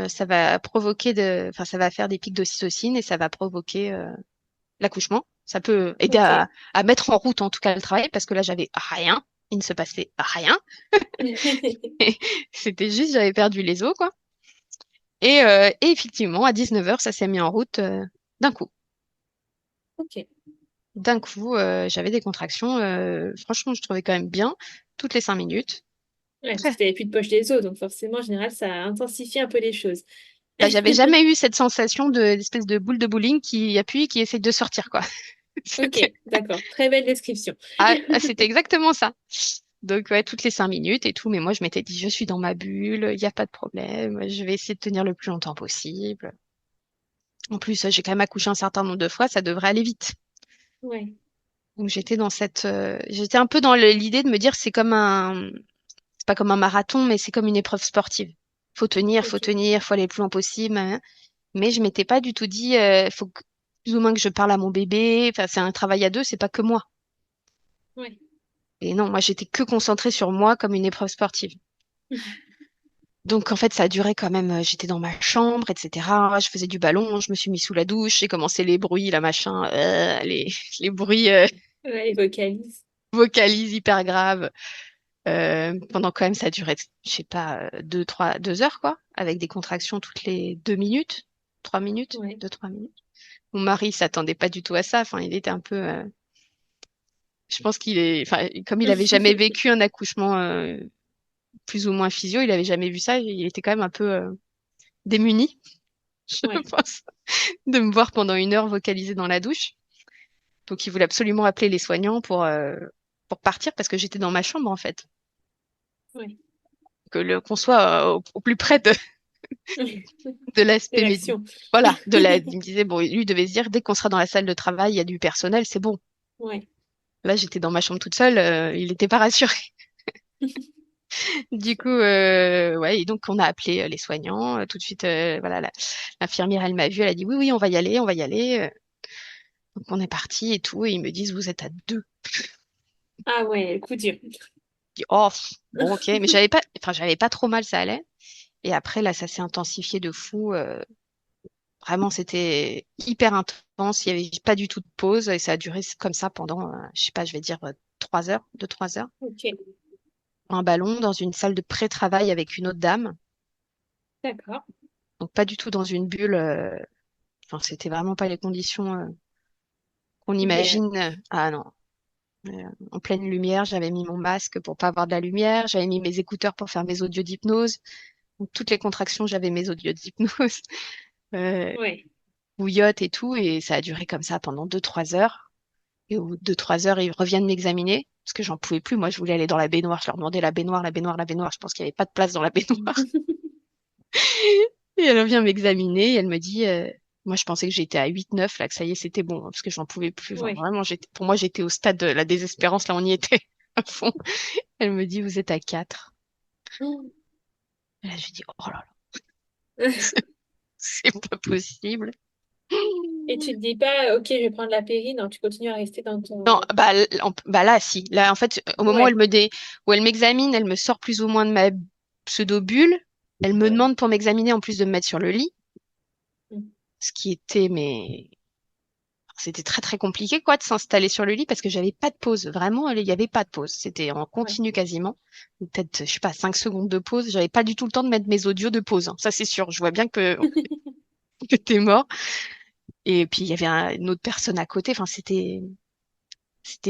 Speaker 3: Ça va enfin, ça va faire des pics d'ocytocine et ça va provoquer l'accouchement. Ça peut aider
Speaker 2: Ok.
Speaker 3: à mettre en route, en tout cas, le travail, parce que là, j'avais rien. Il ne se passait rien. C'était juste, j'avais perdu les os, quoi. Et effectivement, à 19h, ça s'est mis en route d'un coup.
Speaker 2: Ok.
Speaker 3: D'un coup, j'avais des contractions. Franchement, je trouvais quand même bien, toutes les 5 minutes.
Speaker 2: Ouais, parce que
Speaker 3: Après,
Speaker 2: tu n'avais plus de poche des os, donc forcément, en général, ça intensifie un peu les choses.
Speaker 3: bah, j'avais jamais eu cette sensation d'espèce de boule de bowling qui appuie, qui essaie de sortir, quoi.
Speaker 2: Ok,
Speaker 3: C'était
Speaker 2: d'accord. Très belle description.
Speaker 3: c'était exactement ça. Donc, ouais, toutes les 5 minutes et tout. Mais moi, je m'étais dit, je suis dans ma bulle, il n'y a pas de problème. Je vais essayer de tenir le plus longtemps possible. En plus, j'ai quand même accouché un certain nombre de fois, ça devrait aller vite.
Speaker 2: Ouais.
Speaker 3: Donc j'étais un peu dans l'idée de me dire c'est pas comme un marathon, mais c'est comme une épreuve sportive. Faut
Speaker 2: Ok.
Speaker 3: tenir, faut aller le plus loin possible, hein. Mais je m'étais pas du tout dit, plus ou moins que je parle à mon bébé. Enfin, c'est un travail à deux, c'est pas que moi.
Speaker 2: Ouais.
Speaker 3: Et non, moi j'étais que concentrée sur moi comme une épreuve sportive. Donc en fait, ça a duré quand même. J'étais dans ma chambre, etc. Je faisais du ballon, je me suis mis sous la douche, j'ai commencé les bruits, la machin, les bruits
Speaker 2: Ouais, vocalise.
Speaker 3: vocalises hyper graves. Pendant quand même, ça a duré, je sais pas, 2 heures, quoi, avec des contractions toutes les 2 minutes, 3 minutes,
Speaker 2: Ouais.
Speaker 3: 2, 3 minutes. Mon mari s'attendait pas du tout à ça. Enfin, il était un peu, je pense enfin, comme il avait jamais vécu un accouchement plus ou moins physio, il avait jamais vu ça. Il était quand même un peu démuni, je
Speaker 2: Ouais.
Speaker 3: pense, de me voir pendant 1 heure vocaliser dans la douche. Donc, il voulait absolument appeler les soignants pour partir parce que j'étais dans ma chambre en fait,
Speaker 2: Ouais.
Speaker 3: qu'on soit au plus près de
Speaker 2: De
Speaker 3: l'aspect médical.
Speaker 2: l'action.
Speaker 3: Voilà, il me disait, bon, lui devait se dire, dès qu'on sera dans la salle de travail, il y a du personnel, c'est bon.
Speaker 2: Ouais.
Speaker 3: Là, j'étais dans ma chambre toute seule, il n'était pas rassuré. Du coup, ouais, et donc on a appelé les soignants. Tout de suite, voilà, l'infirmière, elle m'a vue, elle a dit, oui, oui, on va y aller, on va y aller. Donc on est parti et tout, et ils me disent, vous êtes à deux.
Speaker 2: Ah ouais, coup dur.
Speaker 3: Je dis, oh, bon, ok, mais j'avais pas trop mal, ça allait. Et après, là, ça s'est intensifié de fou. Vraiment, c'était hyper intense. Il n'y avait pas du tout de pause et ça a duré comme ça pendant, je sais pas, je vais dire 3 heures, 2, 3 heures.
Speaker 2: Ok.
Speaker 3: Un ballon dans une salle de pré-travail avec une autre dame.
Speaker 2: D'accord.
Speaker 3: Donc pas du tout dans une bulle. Enfin, c'était vraiment pas les conditions qu'on
Speaker 2: Idéal.
Speaker 3: imagine. Ah non. En pleine lumière, j'avais mis mon masque pour pas avoir de la lumière. J'avais mis mes écouteurs pour faire mes audios d'hypnose. Donc toutes les contractions, j'avais mes audios d'hypnose. Euh,
Speaker 2: Ouais.
Speaker 3: Bouillotte et tout. Et ça a duré comme ça pendant 2, 3 heures. Et au bout de 2, 3 heures, ils reviennent m'examiner parce que j'en pouvais plus. Moi, je voulais aller dans la baignoire. Je leur demandais la baignoire, la baignoire, la baignoire. Je pense qu'il n'y avait pas de place dans la baignoire. Et elle vient m'examiner et elle me dit, moi, je pensais que j'étais à 8, 9 là, que ça y est, c'était bon, hein, parce que j'en pouvais plus. Enfin,
Speaker 2: Ouais.
Speaker 3: vraiment, pour moi, j'étais au stade de la désespérance. Là, on y était à fond. Elle me dit, vous êtes à 4. Et là, je dis, oh là là, c'est pas possible.
Speaker 2: Et tu te dis pas, ok, je vais prendre la péri, non, tu continues à rester dans
Speaker 3: Non,
Speaker 2: ton...
Speaker 3: bah là, si. Là, en fait, au moment
Speaker 2: Ouais.
Speaker 3: où elle m'examine, elle me sort plus ou moins de ma pseudo-bulle. Elle me
Speaker 2: Ouais.
Speaker 3: demande pour m'examiner en plus de me mettre sur le lit,
Speaker 2: Mm.
Speaker 3: ce qui était, mais c'était très très compliqué quoi de s'installer sur le lit parce que j'avais pas de pause. Vraiment, il y avait pas de pause. C'était en
Speaker 2: Ouais.
Speaker 3: continu quasiment. Peut-être, je sais pas, 5 secondes de pause. J'avais pas du tout le temps de mettre mes audios de pause, hein. Ça, c'est sûr. Je vois bien que t'es mort. Et puis, il y avait une autre personne à côté. Enfin, c'était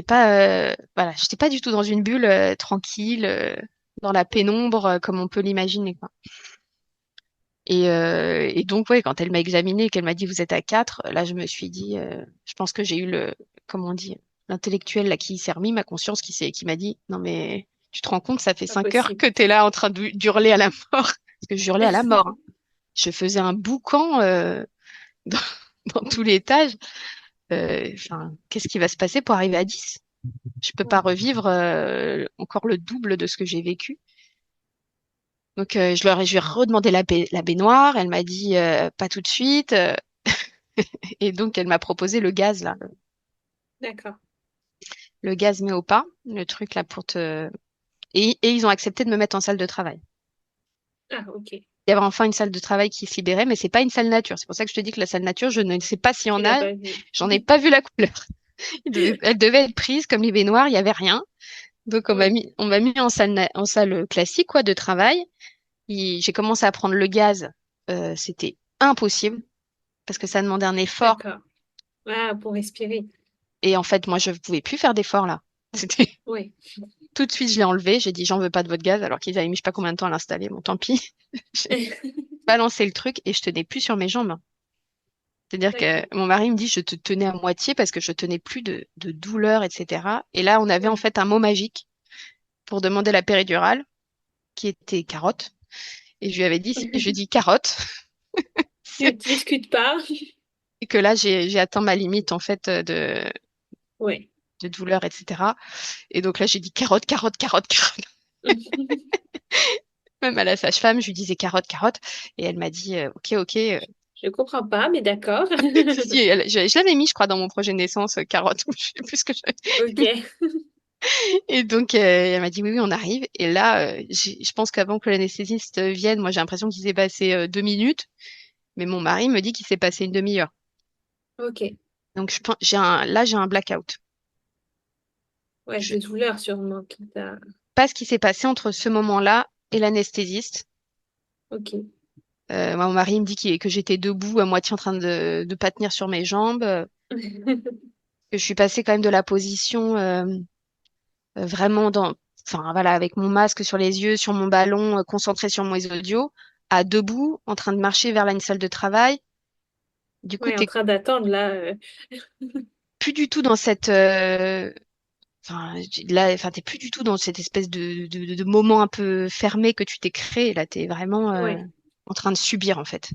Speaker 3: pas, voilà, j'étais pas du tout dans une bulle tranquille. dans la pénombre, comme on peut l'imaginer, quoi. Et donc, ouais, quand elle m'a examinée, qu'elle m'a dit vous êtes à 4, là, je me suis dit, je pense que j'ai eu comment on dit, l'intellectuel là qui s'est remis, ma conscience qui m'a dit, non mais tu te rends compte, ça fait
Speaker 2: Pas
Speaker 3: 5 heures
Speaker 2: possible.
Speaker 3: que tu es là en train d'hurler à la mort. Parce que j'hurlais à la mort, hein. Je faisais un boucan dans, dans tout l'étage. Enfin, qu'est-ce qui va se passer pour arriver à 10? Je peux pas revivre encore le double de ce que j'ai vécu. Donc, je lui ai redemandé la baignoire. Elle m'a dit pas tout de suite. Et donc, elle m'a proposé le gaz, là.
Speaker 2: D'accord.
Speaker 3: Le gaz mais au pas, le truc là pour te. Et ils ont accepté de me mettre en salle de travail.
Speaker 2: Ah, ok.
Speaker 3: Il y avait enfin une salle de travail qui se libérait, mais c'est pas une salle nature. C'est pour ça que je te dis que la salle nature, je ne sais pas s'il y
Speaker 2: Tu
Speaker 3: en
Speaker 2: l'as
Speaker 3: a.
Speaker 2: pas vu.
Speaker 3: J'en ai pas vu la couleur. Elle devait être prise comme les baignoires, il y avait rien. Donc
Speaker 2: Oui,
Speaker 3: on m'a mis en salle classique quoi de travail. J'ai commencé à prendre le gaz. C'était impossible parce que ça demandait un effort.
Speaker 2: d'accord. Ah, pour respirer.
Speaker 3: Et en fait, moi, je ne pouvais plus faire d'effort là. C'était
Speaker 2: Oui.
Speaker 3: tout de suite, je l'ai enlevé. J'ai dit, j'en veux pas de votre gaz, alors qu'ils avaient mis je sais pas combien de temps à l'installer. Bon, tant pis. J'ai balancé le truc et je tenais plus sur mes jambes. C'est-à-dire que
Speaker 2: D'accord.
Speaker 3: mon mari me dit, je te tenais à moitié parce que je tenais plus de douleur, etc. Et là, on avait en
Speaker 2: Oui.
Speaker 3: fait un mot magique pour demander la péridurale, qui était carotte. Et je lui avais dit, si je lui ai dit carotte,
Speaker 2: Tu te discutes pas.
Speaker 3: et que là, j'ai atteint ma limite en fait
Speaker 2: Oui.
Speaker 3: de douleur, etc. Et donc là, j'ai dit carotte, carotte, carotte, carotte. Même à la sage-femme, je lui disais carotte, carotte. Et elle m'a dit, ok, ok.
Speaker 2: Je comprends pas, mais d'accord.
Speaker 3: Si, je l'avais mis, je crois, dans mon projet de naissance, carotte, ou je sais plus ce que j'avais
Speaker 2: Ok.
Speaker 3: mis. Et donc, elle m'a dit, oui, oui, on arrive. Et là, je pense qu'avant que l'anesthésiste vienne, moi, j'ai l'impression qu'il s'est passé 2 minutes. Mais mon mari me dit qu'il s'est passé une demi-heure.
Speaker 2: Ok.
Speaker 3: Donc, je pense, là, j'ai un blackout.
Speaker 2: Ouais,
Speaker 3: Je
Speaker 2: de douleur sûrement qui t'a.
Speaker 3: sais pas ce qui s'est passé entre ce moment-là et l'anesthésiste.
Speaker 2: Ok.
Speaker 3: Moi, mon mari me dit que j'étais debout, à moitié en train de pas tenir sur mes jambes. Que je suis passée quand même de la position vraiment enfin voilà, avec mon masque sur les yeux, sur mon ballon, concentré sur mes audios, à debout, en train de marcher vers là, une salle de travail. Du coup,
Speaker 2: Ouais, en
Speaker 3: t'es
Speaker 2: train d'attendre là.
Speaker 3: plus du tout dans cette, enfin là, enfin t'es plus du tout dans cette espèce de moment un peu fermé que tu t'es créé. Là, t'es vraiment
Speaker 2: Ouais.
Speaker 3: en train de subir en fait.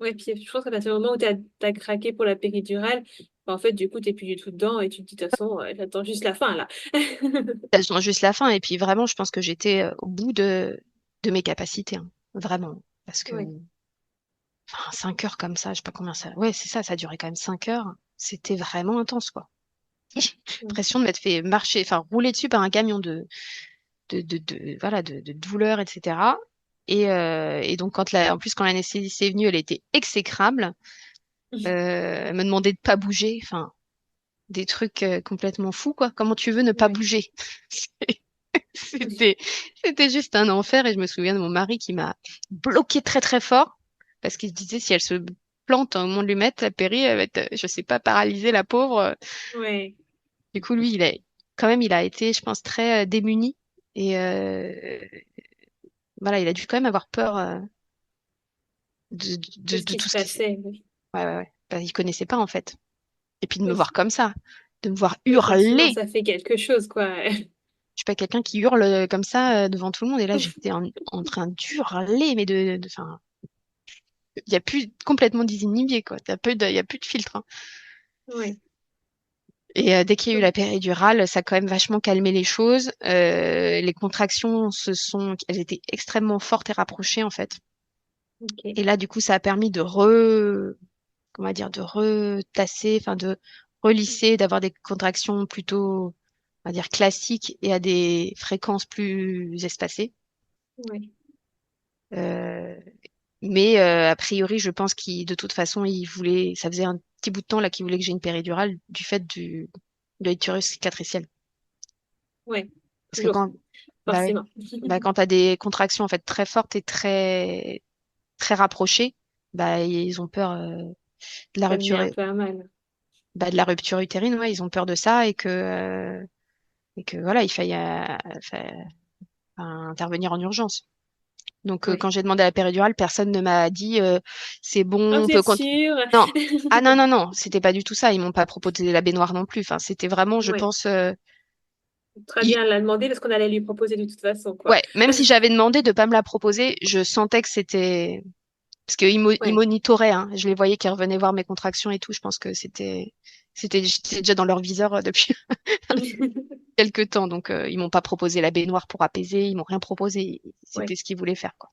Speaker 2: Ouais, puis je pense qu'à partir du moment où t'as craqué pour la péridurale, bah, en fait, du coup, t'es plus du tout dedans et tu te dis, de toute façon, j'attends juste la fin là.
Speaker 3: J'attends juste la fin et puis vraiment, je pense que j'étais au bout de mes capacités, hein. Vraiment, parce que
Speaker 2: Ouais.
Speaker 3: enfin, 5 heures comme ça, je sais pas combien ça. Ouais, c'est ça, ça a duré quand même 5 heures. C'était vraiment intense, quoi.
Speaker 2: Ouais.
Speaker 3: L'impression de m'être fait marcher, enfin rouler dessus par un camion voilà, de douleur, etc. Et donc en plus quand l'anesthésiste est venue, elle était exécrable. Elle me demandait de pas bouger, enfin des trucs complètement fous, quoi. Comment tu veux ne pas
Speaker 2: Ouais.
Speaker 3: bouger? C'était, c'était juste un enfer et je me souviens de mon mari qui m'a bloqué très très fort parce qu'il se disait si elle se plante au moment de lui mettre la péri, elle va être, je sais pas, paralysée la pauvre.
Speaker 2: Ouais.
Speaker 3: Du coup, lui, quand même, il a été, je pense, très démuni et voilà, il a dû quand même avoir peur
Speaker 2: De ce
Speaker 3: de
Speaker 2: qui
Speaker 3: tout
Speaker 2: se
Speaker 3: ce qui s'est.
Speaker 2: passait. Oui.
Speaker 3: Ouais, ouais, ouais. Il connaissait pas en fait. Et puis de me
Speaker 2: Oui.
Speaker 3: voir comme ça, de me voir
Speaker 2: Oui, forcément,
Speaker 3: hurler.
Speaker 2: ça fait quelque chose, quoi.
Speaker 3: Je suis pas quelqu'un qui hurle comme ça devant tout le monde et là, j'étais en train d'hurler, mais enfin, il y a plus complètement désinhibé, quoi. Il y a plus de filtre, hein.
Speaker 2: Ouais.
Speaker 3: Et dès qu'il y a eu la péridurale, ça a quand même vachement calmé les choses. Les contractions elles étaient extrêmement fortes et rapprochées en fait.
Speaker 2: Ok.
Speaker 3: Et là, du coup, ça a permis comment dire, de retasser, enfin de relisser, d'avoir des contractions plutôt, on va dire classiques et à des fréquences plus espacées.
Speaker 2: Ouais.
Speaker 3: Euh, mais a priori, je pense qu'il, de toute façon, ça faisait un petit bout de temps là qu'il voulait que j'ai une péridurale du fait de l'utérus cicatriciel.
Speaker 2: Ouais.
Speaker 3: Parce que
Speaker 2: Toujours.
Speaker 3: bah ouais,
Speaker 2: Forcément.
Speaker 3: quand t'as des contractions en fait très fortes et très très rapprochées, bah ils ont peur de la
Speaker 2: Ça te met
Speaker 3: rupture,
Speaker 2: un peu à mal.
Speaker 3: de la rupture utérine, ouais, ils ont peur de ça et que voilà, il faille, intervenir en urgence. Donc, quand
Speaker 2: Ouais.
Speaker 3: j'ai demandé la péridurale, personne ne m'a dit c'est
Speaker 2: Oh,
Speaker 3: bon, on
Speaker 2: vous
Speaker 3: peut
Speaker 2: êtes
Speaker 3: continuer.
Speaker 2: sûre?
Speaker 3: Non. Ah non, non, non, c'était pas du tout ça. Ils m'ont pas proposé la baignoire non plus. Enfin, c'était vraiment, je
Speaker 2: Ouais.
Speaker 3: pense,
Speaker 2: Très
Speaker 3: il-
Speaker 2: bien, elle l'a demandé parce qu'on allait lui proposer de toute façon, quoi.
Speaker 3: ouais, même si j'avais demandé de pas me la proposer, je sentais que c'était parce qu'ils
Speaker 2: Ouais.
Speaker 3: monitoraient, hein. Je les voyais qui revenaient voir mes contractions et tout. Je pense que j'étais déjà dans leur viseur depuis quelques temps. Donc, ils m'ont pas proposé la baignoire pour apaiser. Ils m'ont rien proposé.
Speaker 2: Ouais.
Speaker 3: C'était ce qu'ils voulaient faire, quoi.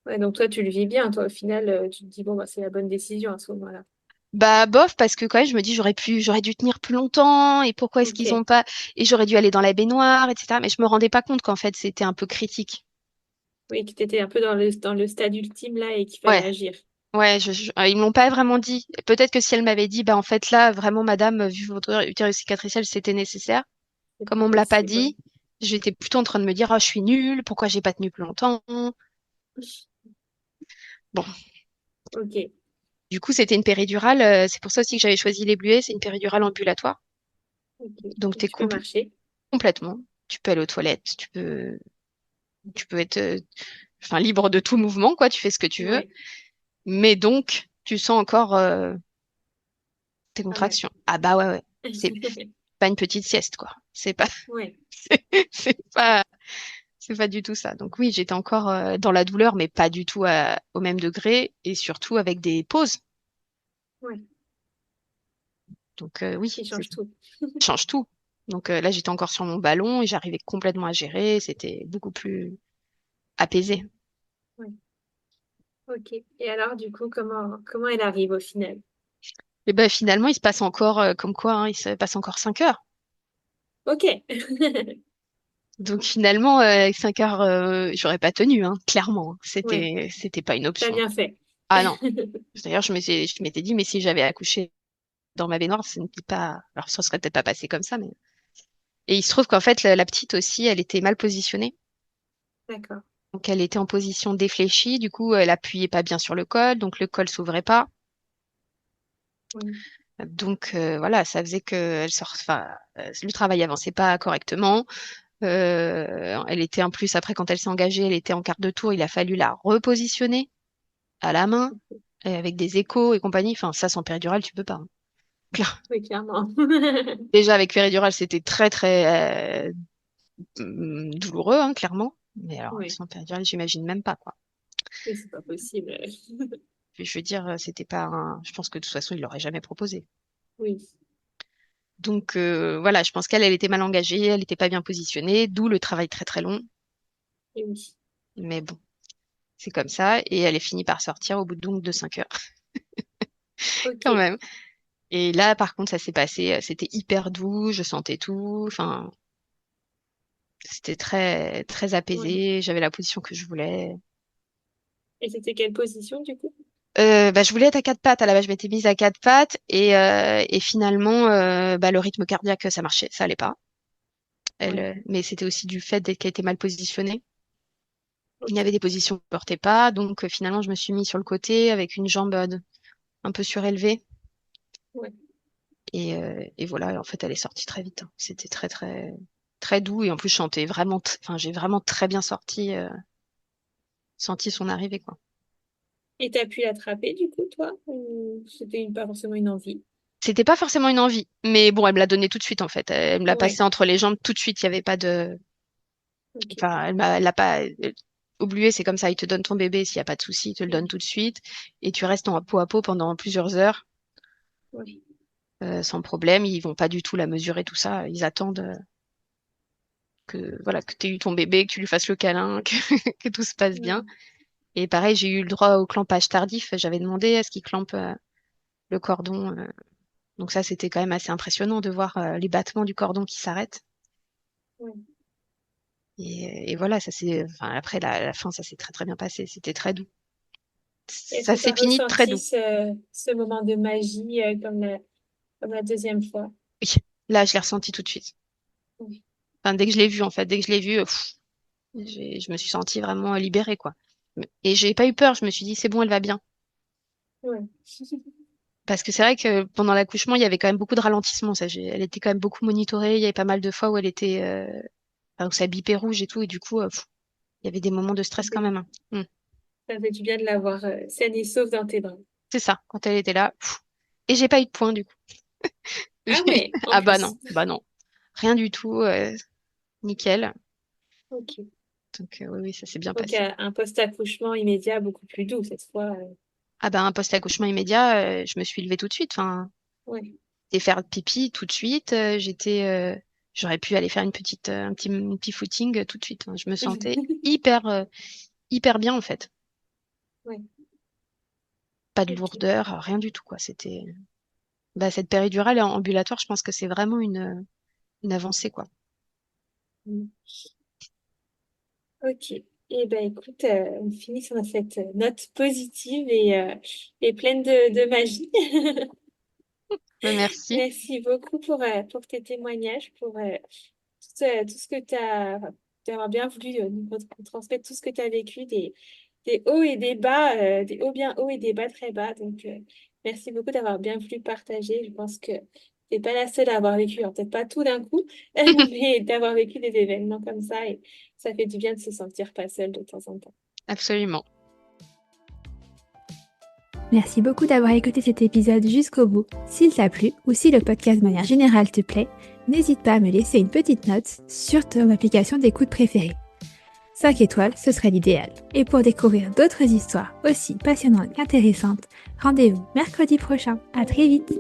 Speaker 2: Ouais, donc toi, tu le vis bien. Toi, au final, tu te dis, bon, bah, c'est la bonne décision à ce moment-là.
Speaker 3: Bah bof parce que quand même je me dis j'aurais dû tenir plus longtemps et pourquoi est-ce qu'ils ont
Speaker 2: Ok.
Speaker 3: pas et j'aurais dû aller dans la baignoire etc. Mais je me rendais pas compte qu'en fait c'était un peu critique.
Speaker 2: Oui, que tu étais un peu dans le stade ultime là et qu'il fallait
Speaker 3: Ouais,
Speaker 2: agir.
Speaker 3: ouais, ils me l'ont pas vraiment dit. Peut-être que si elle m'avait dit bah en fait là vraiment madame vu votre utérus cicatriciel c'était nécessaire.
Speaker 2: C'est
Speaker 3: Comme
Speaker 2: plus
Speaker 3: on me l'a pas
Speaker 2: possible, ouais.
Speaker 3: dit, j'étais plutôt en train de me dire ah je suis nulle, pourquoi j'ai pas tenu plus longtemps. Bon,
Speaker 2: Ok.
Speaker 3: du coup c'était une péridurale. C'est pour ça aussi que j'avais choisi les Bluets. C'est une péridurale ambulatoire.
Speaker 2: Ok.
Speaker 3: Donc
Speaker 2: Donc, tu peux marcher.
Speaker 3: complètement. Tu peux aller aux toilettes, tu peux être enfin libre de tout mouvement, quoi, tu fais ce que tu veux.
Speaker 2: Ouais.
Speaker 3: Mais donc, tu sens encore tes
Speaker 2: Quand même.
Speaker 3: contractions. Ah bah ouais, ouais. C'est pas une petite sieste, quoi. C'est pas,
Speaker 2: Ouais.
Speaker 3: c'est pas, c'est pas du tout ça. Donc oui, j'étais encore dans la douleur, mais pas du tout au même degré, et surtout avec des pauses.
Speaker 2: Ouais.
Speaker 3: Donc oui,
Speaker 2: Qui change tout.
Speaker 3: ça change tout. Donc là, j'étais encore sur mon ballon et j'arrivais complètement à gérer. C'était beaucoup plus apaisé.
Speaker 2: Ouais. Ok. Et alors, du coup, comment elle arrive au final?
Speaker 3: Et ben finalement, il se passe encore, comme quoi, hein, il se passe encore 5 heures.
Speaker 2: Ok.
Speaker 3: Donc finalement, 5 heures, j'aurais pas tenu, hein, clairement.
Speaker 2: Ouais.
Speaker 3: C'était pas une
Speaker 2: T'as
Speaker 3: option.
Speaker 2: bien fait.
Speaker 3: Ah non. D'ailleurs, je m'étais dit, mais si j'avais accouché dans ma baignoire, ce n'était pas, alors ça serait peut-être pas passé comme ça, mais. Et il se trouve qu'en fait, la petite aussi, elle était mal positionnée.
Speaker 2: D'accord.
Speaker 3: Donc elle était en position défléchie. Du coup, elle appuyait pas bien sur le col, donc le col s'ouvrait pas.
Speaker 2: Oui.
Speaker 3: Donc voilà, ça faisait que elle sort, enfin, le travail avançait pas correctement. Elle était en plus, après, quand elle s'est engagée, elle était en quart de tour. Il a fallu la repositionner à la main, avec des échos et compagnie. Enfin, ça, sans péridurale, tu peux pas, hein.
Speaker 2: Oui, clairement.
Speaker 3: Déjà, avec péridurale, c'était très, très douloureux, hein, clairement. Mais alors,
Speaker 2: Oui.
Speaker 3: sans péridurale, j'imagine même pas, quoi.
Speaker 2: Oui, c'est pas possible.
Speaker 3: Je veux dire, c'était pas je pense que de toute façon, il l'aurait jamais proposé.
Speaker 2: Oui.
Speaker 3: Donc, voilà, je pense elle était mal engagée, elle était pas bien positionnée, d'où le travail très, très long.
Speaker 2: Et oui.
Speaker 3: Mais bon, c'est comme ça. Et elle est finie par sortir au bout donc de 5 heures, quand
Speaker 2: Ok.
Speaker 3: même. Et là, par contre, ça s'est passé, c'était hyper doux, je sentais tout. Enfin, c'était très, très
Speaker 2: Oui.
Speaker 3: apaisé. J'avais la position que je voulais.
Speaker 2: Et c'était quelle position du coup?
Speaker 3: Bah, je voulais être à quatre pattes. À la base, je m'étais mise à quatre pattes et finalement, bah, le rythme cardiaque, ça marchait, ça allait pas.
Speaker 2: Oui.
Speaker 3: Mais c'était aussi du fait qu'elle était mal positionnée. Il y
Speaker 2: Ok.
Speaker 3: avait des positions que je portais pas, donc finalement, je me suis mise sur le côté avec une jambe un peu surélevée.
Speaker 2: Ouais.
Speaker 3: Et voilà, en fait, elle est sortie très vite, hein. C'était très, très, très doux. Et en plus, je chantais vraiment, enfin, j'ai vraiment très bien senti son arrivée, quoi.
Speaker 2: Et t'as pu l'attraper du coup, toi? Ou c'était pas forcément une envie?
Speaker 3: C'était pas forcément une envie, mais bon, elle me l'a donné tout de suite, en fait. Elle me l'a
Speaker 2: Ouais.
Speaker 3: passé entre les jambes tout de suite. Il y avait pas de,
Speaker 2: Ok.
Speaker 3: enfin, elle l'a pas. Oublié, c'est comme ça. Il te donne ton bébé s'il y a pas de souci, il te le donne tout de suite, et tu restes en peau à peau pendant plusieurs heures,
Speaker 2: Ouais.
Speaker 3: sans problème. Ils vont pas du tout la mesurer, tout ça. Ils attendent que, voilà, que tu aies eu ton bébé, que tu lui fasses le câlin, que tout se passe bien.
Speaker 2: Ouais.
Speaker 3: Et pareil, j'ai eu le droit au clampage tardif. J'avais demandé à ce qu'il clampe le cordon. Donc ça, c'était quand même assez impressionnant de voir les battements du cordon qui s'arrêtent.
Speaker 2: Ouais.
Speaker 3: Et voilà, ça c'est. Enfin, après la fin, ça s'est très très bien passé. C'était très doux.
Speaker 2: Est-ce
Speaker 3: Ça
Speaker 2: que tu
Speaker 3: s'est
Speaker 2: as
Speaker 3: fini très
Speaker 2: ressenti
Speaker 3: doux.
Speaker 2: ce moment de magie comme la deuxième fois?
Speaker 3: Oui. Là, je l'ai ressenti tout de suite.
Speaker 2: Oui.
Speaker 3: Enfin, dès que je l'ai vu, en fait, dès que je l'ai vu, je me suis sentie vraiment libérée, quoi. Et j'ai pas eu peur. Je me suis dit, c'est bon, elle va bien.
Speaker 2: Ouais.
Speaker 3: Parce que c'est vrai que pendant l'accouchement, il y avait quand même beaucoup de ralentissement. Ça, elle était quand même beaucoup monitorée. Il y avait pas mal de fois où elle était où ça bipait rouge et tout, et du coup, il y avait des moments de stress quand même, hein.
Speaker 2: Ça fait du bien de l'avoir saine et sauve dans tes bras.
Speaker 3: C'est ça, quand elle était là. Et j'ai pas eu de points, du coup.
Speaker 2: Ah ouais, en
Speaker 3: Ah
Speaker 2: plus.
Speaker 3: bah non. Rien du tout, nickel.
Speaker 2: Ok.
Speaker 3: Donc, oui, oui, ça s'est bien
Speaker 2: Donc,
Speaker 3: passé.
Speaker 2: un post-accouchement immédiat beaucoup plus doux cette fois.
Speaker 3: Ah bah, un post-accouchement immédiat, je me suis levée tout de suite. Enfin,
Speaker 2: Ouais.
Speaker 3: et faire pipi tout de suite. J'aurais pu aller faire un petit footing tout de suite, hein. Je me sentais hyper bien en fait.
Speaker 2: Ouais.
Speaker 3: Pas de
Speaker 2: Ok.
Speaker 3: lourdeur, rien du tout quoi. Bah, cette péridurale ambulatoire, je pense que c'est vraiment une avancée quoi.
Speaker 2: Mm. Ok. Eh ben écoute, on finit sur cette note positive et pleine de magie.
Speaker 3: Bah, merci.
Speaker 2: Merci beaucoup pour tes témoignages, pour tout ce que tu as, d'avoir bien voulu nous transmettre tout ce que tu as vécu, des hauts et des bas, des hauts bien hauts et des bas très bas. Donc, merci beaucoup d'avoir bien voulu partager. Je pense que tu n'es pas la seule à avoir vécu, alors peut-être pas tout d'un coup, mais d'avoir vécu des événements comme ça. Et ça fait du bien de se sentir pas seul de temps en temps.
Speaker 3: Absolument.
Speaker 1: Merci beaucoup d'avoir écouté cet épisode jusqu'au bout. S'il t'a plu ou si le podcast de manière générale te plaît, n'hésite pas à me laisser une petite note sur ton application d'écoute préférée. 5 étoiles, ce serait l'idéal. Et pour découvrir d'autres histoires aussi passionnantes qu'intéressantes, rendez-vous mercredi prochain. À très vite!